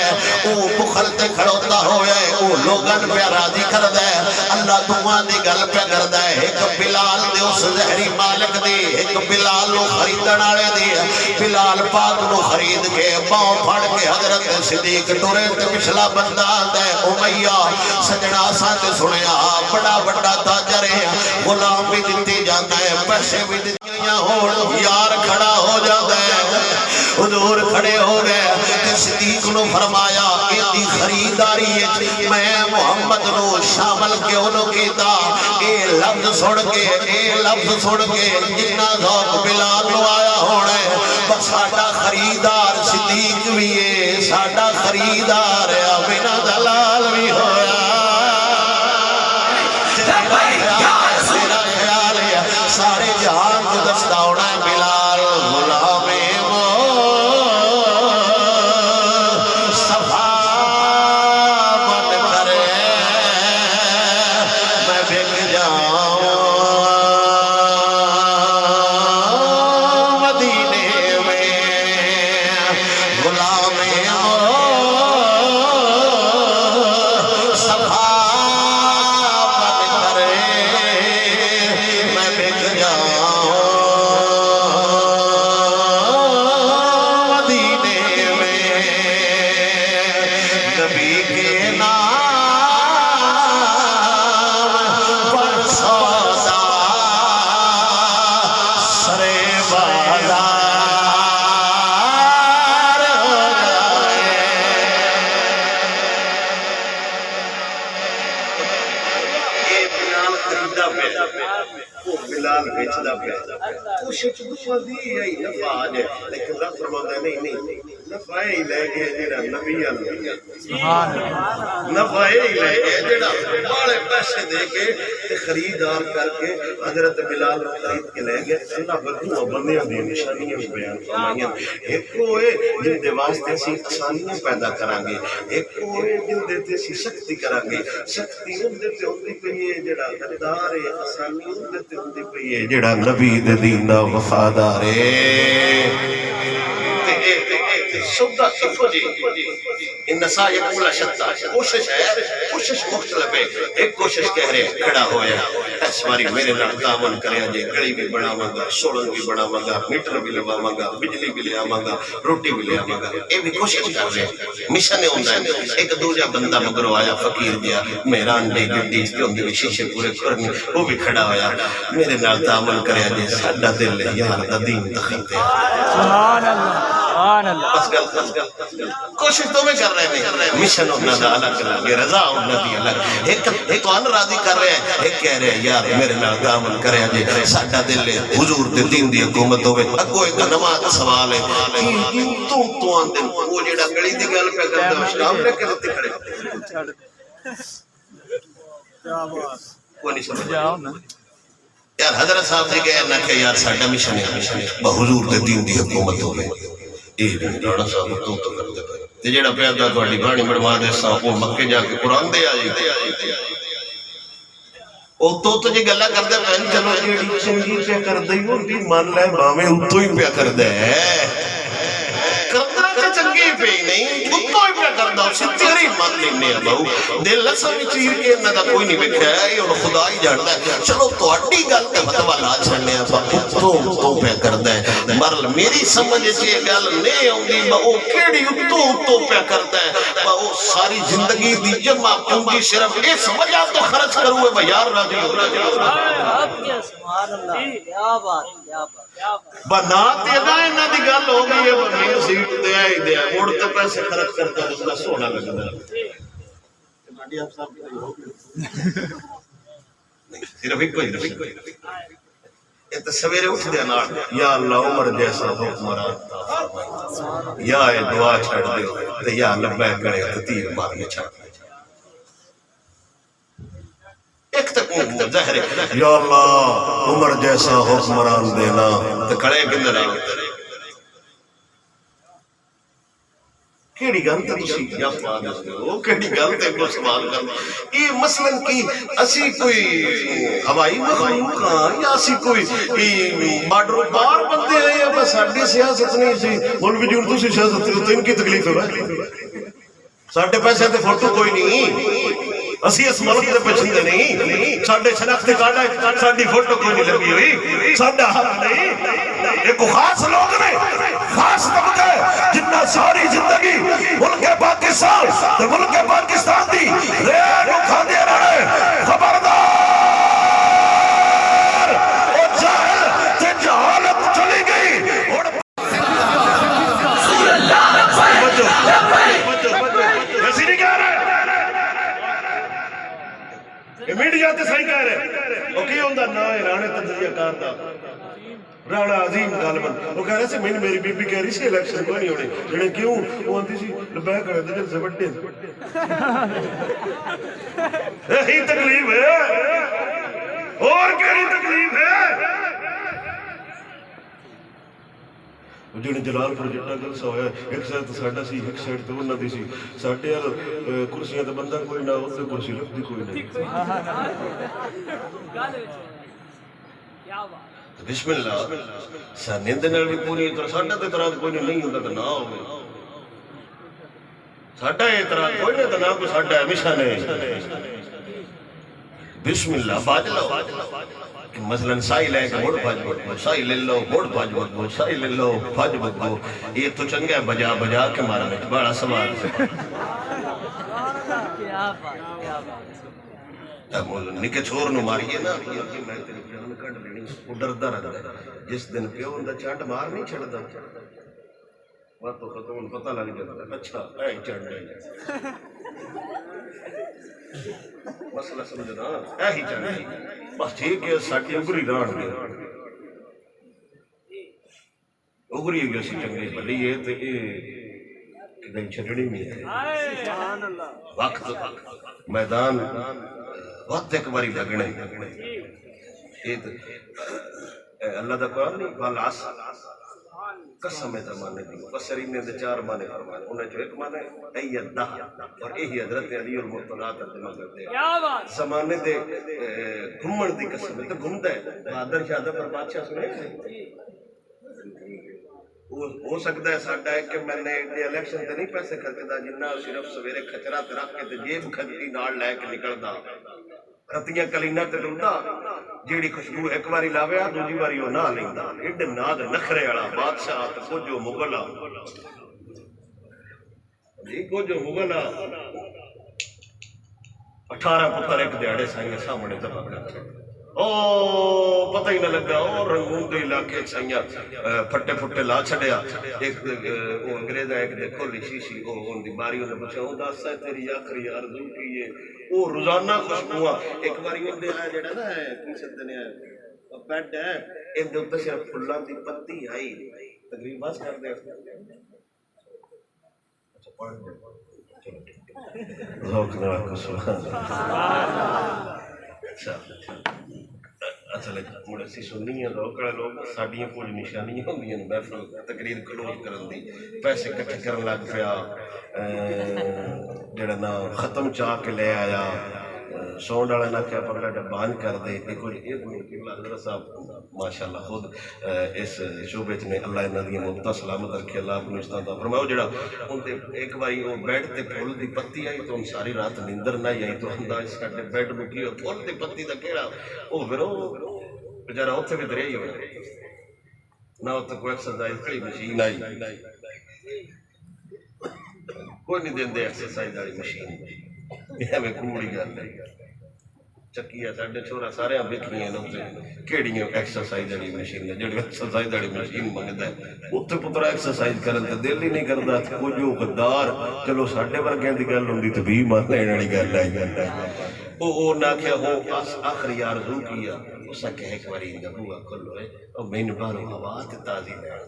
او بخل تے کھڑوتا ہویا ہے او لوگن پہ راضی کردا ہے اللہ دعا دی گل پہ کردا ہے ایک بلال دے اس زہری مالک دی ایک بلال نو خریدن والے دی بلال پاک نو خرید کے پاؤں پھڑ کے حضرت صدیق ٹورے تے پچھلا بندہ آندا ہے امیہ سجنا ساتھ سنیا بڑا بڑا تاجر ہے غلام بھی دتی جاندا ہے پیسے بھی دتیاں ہون یار کھڑا ہو جاندا ہے حضور کھڑے ہو گئے کہ صدیق نو فرمایا ایدی خریداری ہے میں محمد نو شامل کیوں نو کیتا اے لفظ سن کے جنہ ذوق بلال نو آیا ہونا ہے بس ساڈا خریدار صدیق بھی ہے ساڈا خریدار ہے بنا دلال بھی ہویا میرا خیال ہے سارے جہان کو دستا ہونا ہے بلال غلام کوشش دعا دی ہے نفع ہے لیکن رب فرماتا ہے نہیں نفع ہی لے گئے جڑا نبی سبحان اللہ نفع ہی لے گئے جڑا بڑے پیسے دے کے تے خریدار کر کے حضرت بلال خرید کے لے گئے اللہ بدو بندیاں دی نشانیاں بیان فرمائیاں ایک ہوئے جن دے واسطے اسی آسانیاں پیدا کران گے ایک ہوئے جن دے تے اسی سختی کران گے سختی ان دے تے ہوندی پئی ہے جڑا غدار ہے آسانی ان دے تے ہوندی پئی ہے جڑا نبی دے دین دا وفادار ہے سودا سکھو جی ان نسائے کلا شتا کوشش ہے کوشش مختلف ہے ایک کوشش کہہ رہے کھڑا ہویا اس باری میرے نال تعاون کریا جے گڑی بھی بناواں گا سوڑن بھی بناواں گا میٹر بھی لواواں گا بجلی بھی لے آواں گا روٹی بھی لے آواں گا اے بھی کوشش کر رہے مشن ہوندا ہے ایک دوجا بندہ مگرو آیا فقیر گیا میرا انڈے گڈی اس ہوندی وی شیشے پورے کرنے وہ بھی کھڑا ہویا میرے نال تعاون کریا جے ساڈا دل یار دا دین تختے سبحان اللہ بس گل کوشش تو میں کر رہے ہیں مشن ہونا دا الگ الگ رضا ہونا دی الگ ایک ان راضی کر رہے ہیں ایک کہہ رہے ہیں یار میرے نال تعاون کریا جے ساڈا دل حضور دے دین دی حکومت ہوے اگو ایک نواں سوال ہے تو آندے وہ جڑا گلی دی گل پہ کردا ہے شام نے کدے کھڑے کوئی نہیں سمجھ یار حضرت صاحب نے کہا نہ کہ یار ساڈا مشن ہے بحضور دے دین دی حکومت ہوے اے رانا صاحب تو کردے پے تے جیڑا پیدا تہاڈی بانی بنوا دے سا او مکے جا کے قرآن دے آ جی او تو جی گلا کردے پے چلو جیڑی چنگی پیا کردے ہوندی من لے باویں اتوں ہی پیا کردے کردا تے چنگی پئی نہیں اتوں ہی پیا کردا اسی تیری من لینے آ بہو دل لسا وچ چیر کے انہاں دا کوئی نہیں ویکھیا اے ہن خدا ہی جاندا ہے چلو تہاڈی گل تے فتوا لا چھڑنے آ اتوں پیا کردا ہے مرل میری سمجھ وچ یہ گل نہیں اوندی او کیڑی اتوں پیا کردا ہے او ساری زندگی دی جمع پونجی صرف اس وجہ تو خرچ کروں ہے یار راضی ہو سبحان اللہ کیا بات بنا تے دا انہاں دی گل ہو گئی ہے بنی سیٹ دے آئی دے مڑ تے پیسے خرچ کرتا اس کا سونا لگدا ہے ماڈی اپ صاحب کی ہو گئی نہیں صرف ایک کوئی یہ تو سویرے اٹھ دے نال یا اللہ عمر جیسا حکمران عطا فرمائے یا اے دعا چھڑ دے تے یا لبیک کرے تے تیر مار کے چھڑ ایک تک ظاہر ہے یا اللہ عمر جیسا حکمران دینا تے کھڑے کندر آ کیڑی گل تے تسی یا پا دستے ہو کیڑی گل تے کو سوال کر یہ مثلا کی اسی کوئی ہوائی مخلوق ہاں یا اسی کوئی بارڈر پار بندے ہیں یا بس ساڈی سیاست نہیں سی ہن بھی جون تسی سیاست تے ان کی تکلیف ہے ساڈے پیسے تے فوٹو کوئی نہیں اسی اس ملک دے پچھندے نہیں ساڈے شناختی کارڈ ساڈی فوٹو کوئی نہیں لگی ہوئی ساڈا حق نہیں ایک خاص لوگ نے خاص طبقہ جنہ ساری زندگی ملک پاکستان تے ملک پاکستان دی ریڈ کھاندے رہے خبردار او جاہل تے جہالت چلی گئی رسول اللہ ایسی نہیں کہہ رہے میڈیا تے صحیح کہہ رہے او کی ہوندا نا ہے رانے تجزیہ کار دا رانا عظیم غالباً وہ کہہ رہے سے میں نے میری بی بی کہہ رہی سی الیکشن کوئی نہیں ہونے جنہیں کیوں وہ آنتی سی لبیک کرے دل سے بڑھتے یہی تکلیف ہے اور کیڑی تکلیف ہے جنہیں جلال پر جٹا گل سا ہویا ایک سائڈ تو ساڑھا سی ایک سائڈ تو انہا دی سی ساڑھے کرسیاں تو بندہ کوئی نہ ہوتے کرسی لگ دی کوئی نہیں بسم اللہ نیند نال بھی پوری ساڈا تے اعتراض کوئی نہیں ہوندا تے نہ ہوے ساڈا اعتراض کوئی نہیں تے نہ کوئی ساڈا ہمیشہ نہیں بسم اللہ باج لو مثلا سائی لے کے مڑ بھاج بڑھو سائی لے لو مڑ بھاج بڑھو سائی لے لو بھاج بڑھو یہ تو چنگا ہے بجا بجا کے مارنے بڑا سوال کیا بات نکے چھوڑ نو ماریے نا میں تیری جان کٹ لینی وہ ڈردا رہتا جس دن پیو ہوندا چانٹ مار نہیں چھڑدا بات تو ختم پتہ لگ جاتا اچھا اے چڑھ جائے مسئلہ سمجھنا اے ہی چڑھ جائے بس ٹھیک ہے ساڈی اگری ران گے اگری گئی سی چنگی بھلی ہے تے اے کدی چھڑنی نہیں ہے سبحان اللہ وقت میدان وقت ایک باری لگنے اللہ دا قرآن نہیں بالعصر قسم زمانے دی بصرین نے چار معنی فرمائے انہیں جو ایک معنی ایدہ اور یہی حضرت علی المرتضیٰ ترجمہ کرتے ہیں زمانے دے گھمن دی قسم تو گھومتا ہے بہادر شاہ پر بادشاہ سنے ہو سکتا ہے ساڈا ہے کہ میں نے الیکشن تے نہیں پیسے خرچدا جنہ صرف سویرے کچرا تے رکھ کے تے جیب کھجی نال لے کے نکلدا رتیاں کلینا تے ڈلدا جیڑی خوشبو ایک واری لاویا دوجی واری او نہ لیندا ایڈ ناد نخرے والا بادشاہ تے کجو مغل جی کجو مغل 18 پتر ایک دیہڑے سائیں سامنے دبا کر او پتہ ہی نہ لگا او رنگون دے علاقے سائیاں پھٹے پھٹے لا چھڑیا ایک او انگریز ایک دے کھولی شیشی او ان دی باری نے پوچھا او دس ہے تیری آخری آرزو کی ہے او روزانہ خوشبو ایک باری ان دے جڑا نا ہے کی سدے نے بیڈ ہے ان دے اوپر صرف پھلاں دی پتی آئی تقریبا بس کر دے اچھا پڑھ دے چلو ذوق نہ کو سبحان اللہ۔ اچھا اصل مڑ اسی سننی ہیں ذوق والے لوگ ساڈیاں کچھ نشانیاں ہوندیاں محفل تقریر کلوز کرن دی پیسے کٹھے کرن لگ پیا جڑا نا ختم چاہ کے لے آیا سونڈ والا نہ کیا پگلا ڈبان کر دے حضرت صاحب ماشاء اللہ خود اس شعبے نے اللہ انہاں دی مبتا سلامت رکھے اللہ اپنے استاد فرماؤ جڑا ان تے ایک باری وہ بیڈ تے پھول دی پتی آئی تو ساری رات نیندر نہ آئی تو انداز ساڈے بیڈ نو کی پھول دی پتی دا کیڑا او پھر بیچارہ اوتھے بھی درے ہی ہوئے نہ اوتھے کوئی ایکسرسائز کری مشین آئی کوئی نہیں دیندے ایکسرسائز والی مشین میں کوڑی گل ہے چکیا ساڈے چھوڑا سارے ویکھنیاں نے کیڑیاں ایکسرسائز والی مشین جڑی ایکسرسائز والی مشین منگدا ہے اوتھے پترا ایکسرسائز کرن تے دل ہی نہیں کردا کوئی جو غدار چلو ساڈے ورگیاں دی گل ہوندی تے 20 مان لین والی گل ہے او نہ کہ او آخری آرزو کیا اس کہ ایک باری دا بوا کھولو او مینوں باہر ہوا تے تازی لین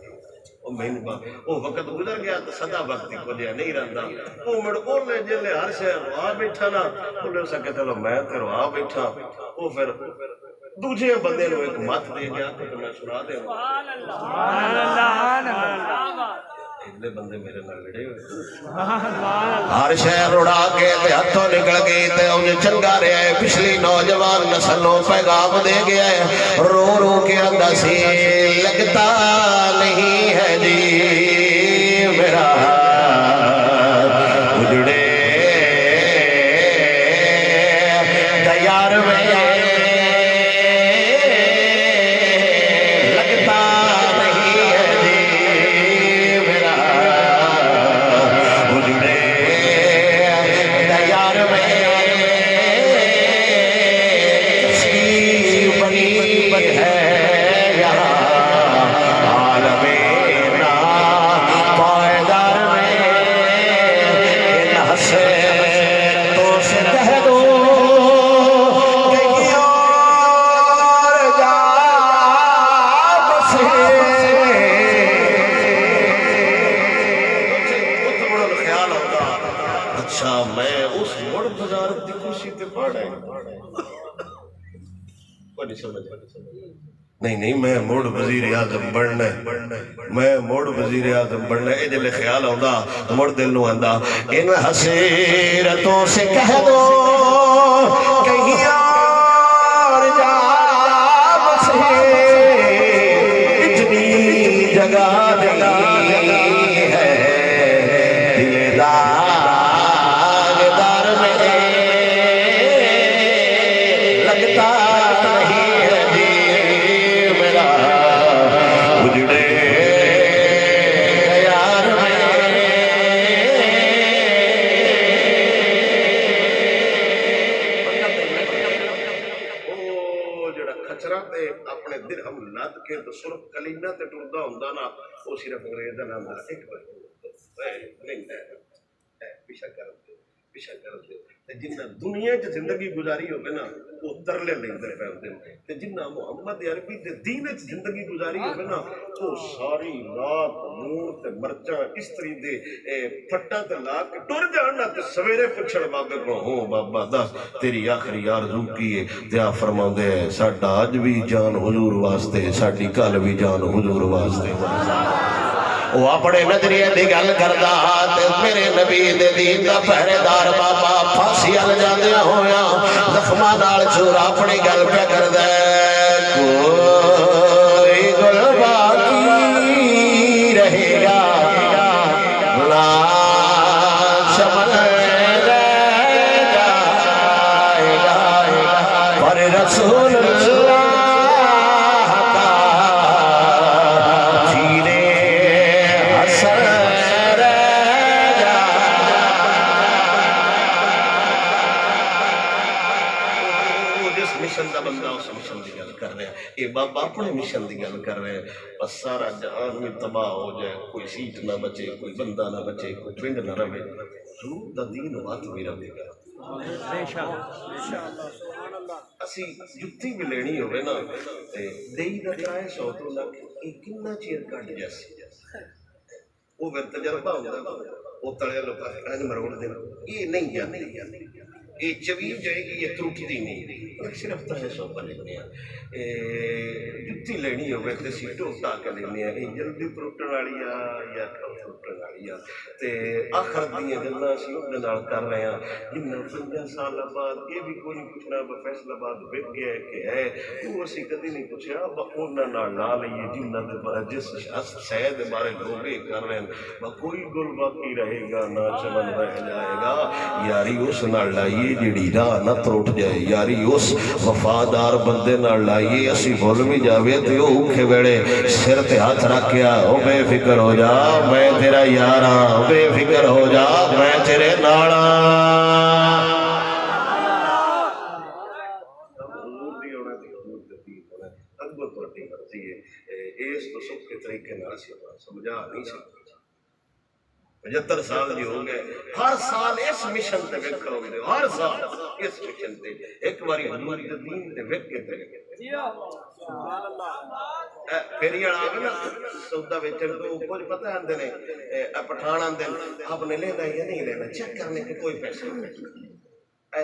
وہ وقت گزر گیا تو سدا وقت کو لیا نہیں رہندا وہ مڑ اولے جلے ہر شے روا بیٹھا نا اولے اس کہ چلو میں تے روا بیٹھا وہ پھر دوجے بندے نو ایک مت دے گیا کہ میں سنا دے سبحان اللہ سبحان اللہ اگلے بندے میرے نال لڑے ہوئے ہر شہر اڑا کے تے ہتھوں نکل گئی تے انہیں چنگا رہا ہے پچھلی نوجوان نسلوں پیغام دے گیا ہے رو رو کے آندا سی لگتا نہیں ہے جی میرا اجڑے دیار میں نہیں میں موڑ وزیر اعظم بننا میں موڑ وزیر اعظم بننا اے جلے خیال آندا موڑ دل نو آندا ان حسیرتوں سے کہہ دو کہیں اور جا بسے اتنی جگہ نہیں ہے دل دار میں لگتا اپنے درہم لد کے تو سرخ کلینہ تے ٹردا ہوندا نا وہ صرف انگریز دا نام ایک نہیں پیچھا کر دے تے جنہ دنیا وچ زندگی گزاری ہوے نا وہ ترلے لیندے پھردے تے جنہ محمد عربی دے دین وچ زندگی گزاری ہوے نا وہ ساری رات نور تے مرچاں استری دے پھٹا تے لا کے ٹر جان نا تے سویرے پچھڑ بابے کو ہو بابا دس تیری آخری آرزو کی ہے تے آپ فرماندے ساڈا اج بھی جان حضور واسطے ساڈی کل بھی جان حضور واسطے وہ اپنے نظریے دی گل کردا تے میرے نبی دے دین دا پہرے دار بابا پھانسی ال جاندیا ہویا زخماں نال چورا اپنی گل پہ کردا کوئی گل باقی رہے گا لا شمل رہ جائے گا پر رسول بابا اپنے مشن دی گل کر رہے ہیں بس سارا جہان میں تباہ ہو جائے کوئی سیٹ نہ بچے کوئی بندہ نہ بچے کوئی پنڈ نہ رہے حضور دا دین وات بھی رہے گا اسی جتی بھی لینی ہوئے نا دئی دا کرائے 100 تو لکھ یہ کتنا چیر کٹ جیسی وہ پھر تجربہ ہوتا ہے وہ تلے لوگ مروڑ دیں یہ نہیں جانے یہ چوی جائے گی یہ ترٹتی نہیں صرف تو سو پر لینے جتی لینی ہوگی تو اسی ٹوٹا کے لینے یہ جلدی ترٹن والی یا کم ترٹن والی تے آخر دیا گلا اسی ان کر رہے ہیں جن 50 سال بعد یہ بھی کوئی نہیں پوچھنا فیصلہ آباد بک گیا کہ ہے وہ اسی کدی نہیں پوچھا انہوں لا لیے جنہوں جس شہر کے بارے لوگ یہ کر رہے ہیں کوئی گل باقی رہے گا نہ چمن رہ جائے گا یاری اس نال لائیے جیڑی راہ نہ تروٹ جائے یاری اس وفادار بندے نال لائیے اسی بھول بھی جاوے تو اوکھے ویڑے سر تے ہاتھ رکھیا او بے فکر ہو جا میں تیرا یار ہاں بے فکر ہو جا میں تیرے نال اس تو سب کے طریقے نہ سمجھا نہیں سکتا 75 سال جو ہو گئے ہر سال اس مشن تے ویکھا ہوگی ہر سال اس مشن تے ایک باری حضور دے دین تے ویکھ کے تے سبحان اللہ پھر یہ آ گیا نا سودا ویچن تو کچھ پتہ آندے نے پٹھان آندے آپ نے لینا یا نہیں لینا چیک کرنے کے کوئی پیسے نہیں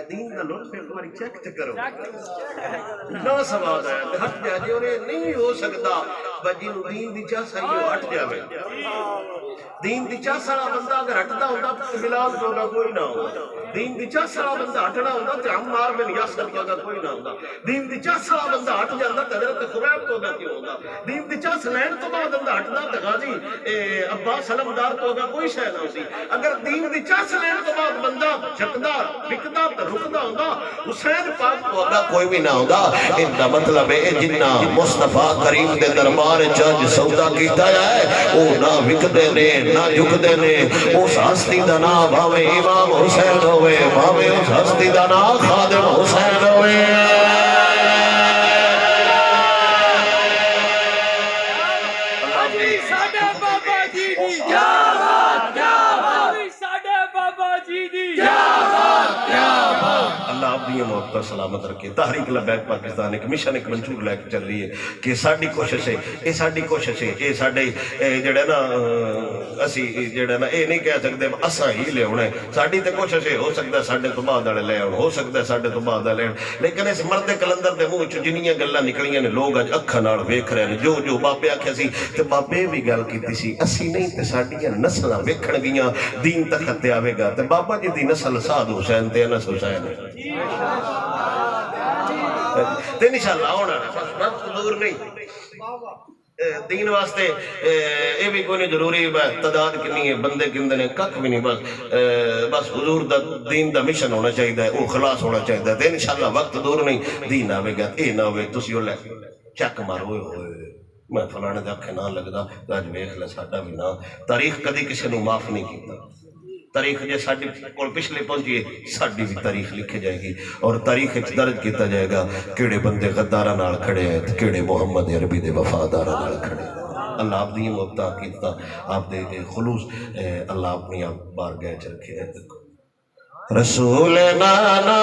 دین دا لطف ایک باری چیک تے کرو نہ سواد ہے ہٹ جا جی اور یہ نہیں ہو سکتا بجی نو دین دی چاہ سہی ہٹ جاوے دین دی چاہ سارا بندہ اگر ہٹتا ہوتا تو بلال ہوگا کوئی نہ ہوگا دین دی چاہ سارا بندہ ہٹنا ہوتا تو عمار بن یاسر ہوگا کوئی نہ ہوگا دین دی چاہ سارا بندہ ہٹ جاتا تو حضرت خبیب ہوگا کیوں ہوگا دین دی چاہ سلین تو بعد بندہ ہٹنا تو غازی عباس علمدار تو ہوگا کوئی شے نہ ہوتی اگر دین دی چاہ سلین تو بعد بندہ جھکدا بکدا تو رکدا ہوگا حسین پاک تو ہوگا کوئی بھی نہ ہوگا ان کا مطلب ہے جنہ مصطفیٰ کریم دے دربار چج سودا کیتا ہے او نہ وکدے نے نہ جھکدے نے اس ہستی دا نام بھاوے امام حسین ہوئے بھاوے اس ہستی دا نام خادم حسین ہوئے ساڈے بابا جی دی کیا بات کیا بات ساڈے بابا جی دی کیا بات کیا بات اللہ آپ دی موت پر سلامت رکھے تحریک لبیک پاکستان ایک مشن ایک منشور لے کے چل رہی ہے کہ ساڈی کوشش ہے یہ ساڈی کوشش ہے یہ ساڈے جڑے نا اسی جڑے نا اے نہیں کہہ سکتے اساں ہی لے ہونا ہے ساڈی تے کوشش ہے ہو سکتا ہے ساڈے تو بعد والے لے ہو سکتا ہے ساڈے تو بعد والے لیکن اس مرد کلندر دے منہ چ جنیاں گلاں نکلیاں نے لوگ اج اکھاں نال ویکھ رہے ہیں جو بابے آکھیا سی تے بابے بھی گل کیتی سی اسی نہیں تے ساڈیاں نسلاں ویکھن گیاں دین تک تے آوے گا تے بابا جی دی نسل سعد حسین تے انس حسین تے انشاءاللہ ہونا بس دور نہیں دین واسطے یہ بھی کوئی نہیں ضروری تعداد کنی ہے بندے کندے نے کک بھی نہیں بس حضور دا دین دا مشن ہونا چاہیے وہ خلاص ہونا چاہیے تے انشاءاللہ وقت دور نہیں دین آوے گا اے نہ ہوئے تسی وہ لے چک مارو ہوئے میں فلانے دے اکھے نہ لگدا اج ویکھ لے ساڈا بھی نہ تاریخ کدی کسی نو معاف نہیں کیتا تاریخ جے ساڈی کول پچھلے پہنچی ہے ساڈی بھی تاریخ لکھی جائے گی اور تاریخ وچ درج کیتا جائے گا کیڑے بندے غداراں نال کھڑے ہیں تے کیڑے محمد عربی دے وفاداراں نال کھڑے اللہ آپ دی مبتا کیتا آپ دے خلوص اللہ اپنی بارگاہ وچ رکھے رسول نانا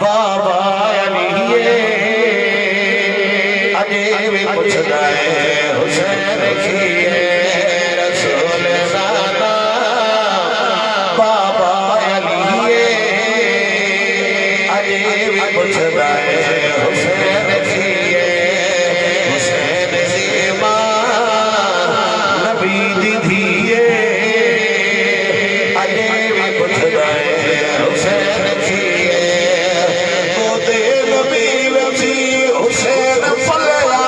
بابا علی اجے بھی پوچھدا ہے حسین کی رسول نانا بابا علی اجے بھی پوچھدا ہے حسین کی حسین دی ماں نبی دی دھیے اجے بھی پوچھدا ہے حسین کی او دے نبی وچی حسین پلیا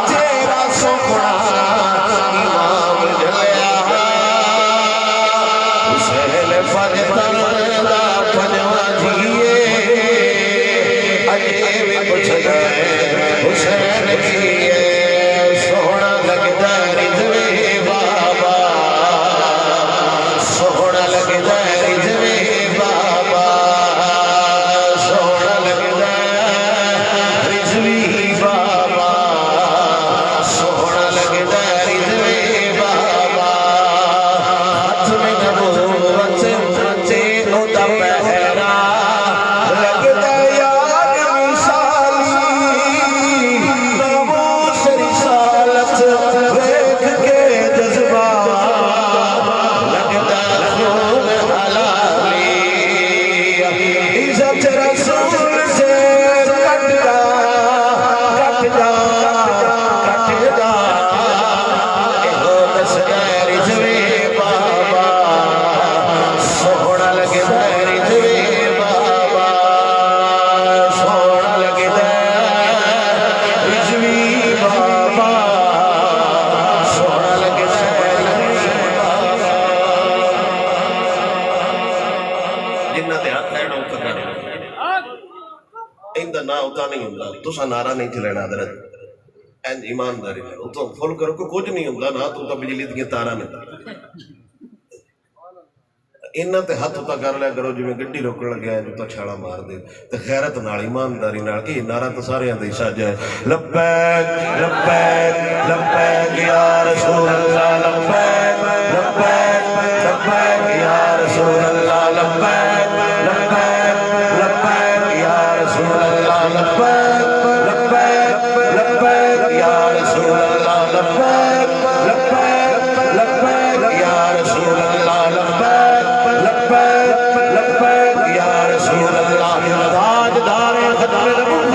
تیرا سوکھڑا امام جلیا حسین فجتن دا پنجواں جیے بیچ رسول سے کٹ جا کٹ جا کٹ جا ایہو دس غیر جوے بابا سونا لگے غیر جوے بابا سونا لگے رجوی بابا سونا لگے جنہ دے ہاتھ ہے ڈوکا کرے ان دا نا ہوتا نہیں ہوندا تسا نعرہ نہیں چلینا حضرت این ایمانداری ہے تو فل کرو کہ کچھ نہیں ہوندا نا تو بجلی دی تارا نہیں انہاں تے ہاتھ ہوتا کر لیا کرو جویں گڈی روکن لگیا ہے جو چھالا مار دے تے غیرت نال ایمانداری نال کہ نعرہ تو سارے دا ہی ساجا ہے لبیک لبیک لبیک یا رسول اللہ لبیک لبیک لبیک یا رسول اللہ لبیک لبیک لبیک یا رسول اللہ لبیک لبیک لبیک یا رسول اللہ لبیک لبیک لبیک یا رسول اللہ لبیک لبیک لبیک یا رسول اللہ تاجدار ختم نبوت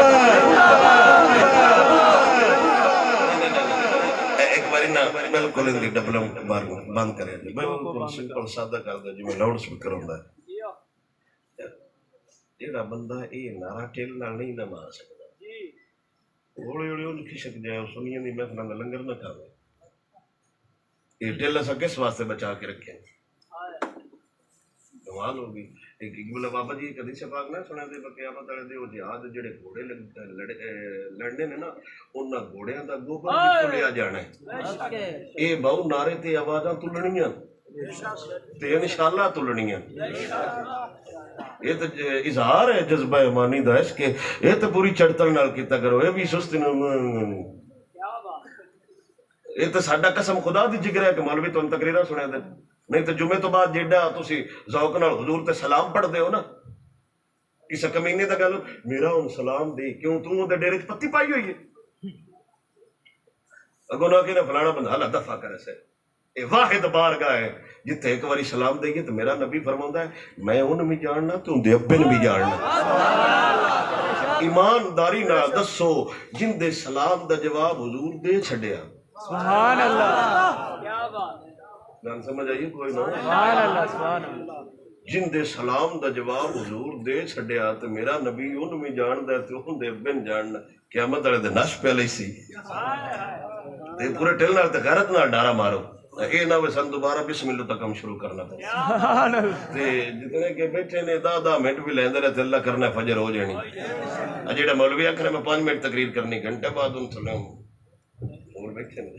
ایک باری نا بالکل ان دی ڈبلم بند کرے بالکل سمپل سادہ کر دے جو لاؤڈ سپیکر ہوندا ہے جیڑا بندہ اے نعرہ ٹیل نال نہیں نہ مار سکدا ہولی ہولی اون کھشک جائے سنیاں دی محفلاں دا لنگر نہ کھاوے یہ ٹیل اسا کس واسطے بچا کے رکھے کمال ہوگی ایک اقبال بابا جی کدی سے پاک نہ سنے دے قیامت والے دے او جہاد جڑے گھوڑے لڑنے نے نا انہاں گھوڑیاں دا گوبر بھی تلیا جانا ہے اے بہو نعرے تے آوازاں تلنیاں تے انشاءاللہ تلنیاں یہ تو اظہار ہے جذبہ ایمانی دا اس کے یہ تو پوری چڑتل نال کیتا کرو یہ بھی سست یہ تو ساڈا قسم خدا دی جگر ہے کہ مولوی تو تقریراں سنے دے نہیں تو جمعے تو بعد جیڑا تسی ذوق نال حضور تے سلام پڑھ دے ہو نا کسے کمینے دا گل میرا ہن سلام دے کیوں تو اودے ڈیرے وچ پتی پائی ہوئی ہے اگوں نہ کہ فلانا بندہ اللہ دفع کرے سے اے واحد بارگاہ ہے جتھے ایک باری سلام دئیے تو میرا نبی فرماؤندا ہے میں انہوں بھی جاننا تو اندے ابے نے بھی جاننا ایمانداری نال دسو جن دے سلام دا جواب حضور دے چھڈیا سبحان اللہ کیا بات گل سمجھ آئیے کوئی نہ سبحان اللہ سبحان اللہ جن دے سلام دا جواب حضور دے چھڈیا تو میرا نبی انہوں بھی جاندا تے انہوں دے ابے نے جاننا قیامت والے دے نش پہ لئی سی تے پورے ٹل نال تے غیرت نال ڈارا مارو اے نہ وہ سن دوبارہ بسم اللہ تک ہم شروع کرنا پڑے تے جتنے کہ بیٹھے نے 10 منٹ بھی لیندے رہتے اللہ کرنا فجر ہو جانی جیڑا مولوی آکھنے میں 5 منٹ تقریر کرنی گھنٹے بعد ان تھلے اور بیٹھے نے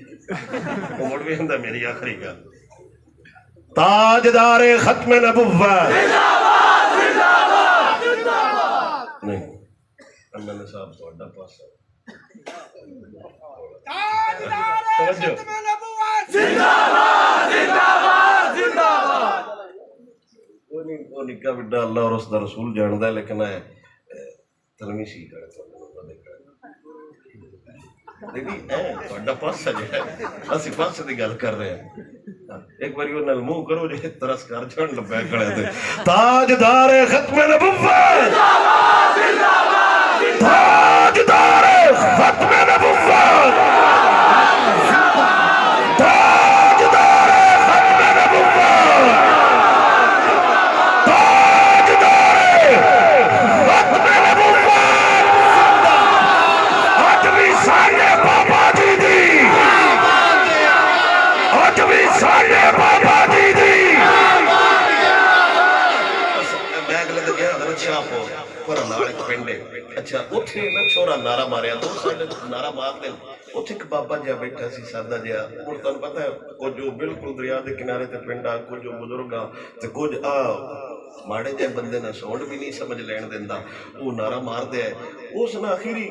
وہ مولوی ہندا میری آخری گل تاجدار ختم نبوت زندہ باد زندہ باد زندہ باد نہیں اللہ نے صاحب تہاڈا پاسا تاجدار ختم نبوت زندہ باد زندہ باد زندہ باد وہ نکا بڑا اللہ اور اس دا رسول جاندا ہے لیکن ہے تلمیسی کرے تو دیکھیں تہاڈا پاسا جے اسی پاسے دی گل کر رہے ہیں ایک باری وہ نال منہ کرو جے ترس کر جان لبے کھڑے تے تاجدار ختم نبوت زندہ باد زندہ باد تاجدار ختم نبوت تاجدار ختم نبوت تاجدار ختم نبوت آج بھی سارے بابا جی دی آج بھی سارے بابا جی دی میں اگلے دن گیا حضرت شاہ کو پر نال ایک پنڈے اچھا اتھے نا چھوڑا نعرہ ماریا دو سال نعرہ مارتے اتھے ایک بابا جہاں بیٹھا سی سادہ جہاں اور تن پتہ ہے کو جو بالکل دریا دے کنارے تے پنڈا کو جو بزرگاں تے کچھ ماڑے جے بندے نہ سونڈ بھی نہیں سمجھ لین دیندا وہ نعرہ مار دے ہے اس نے آخری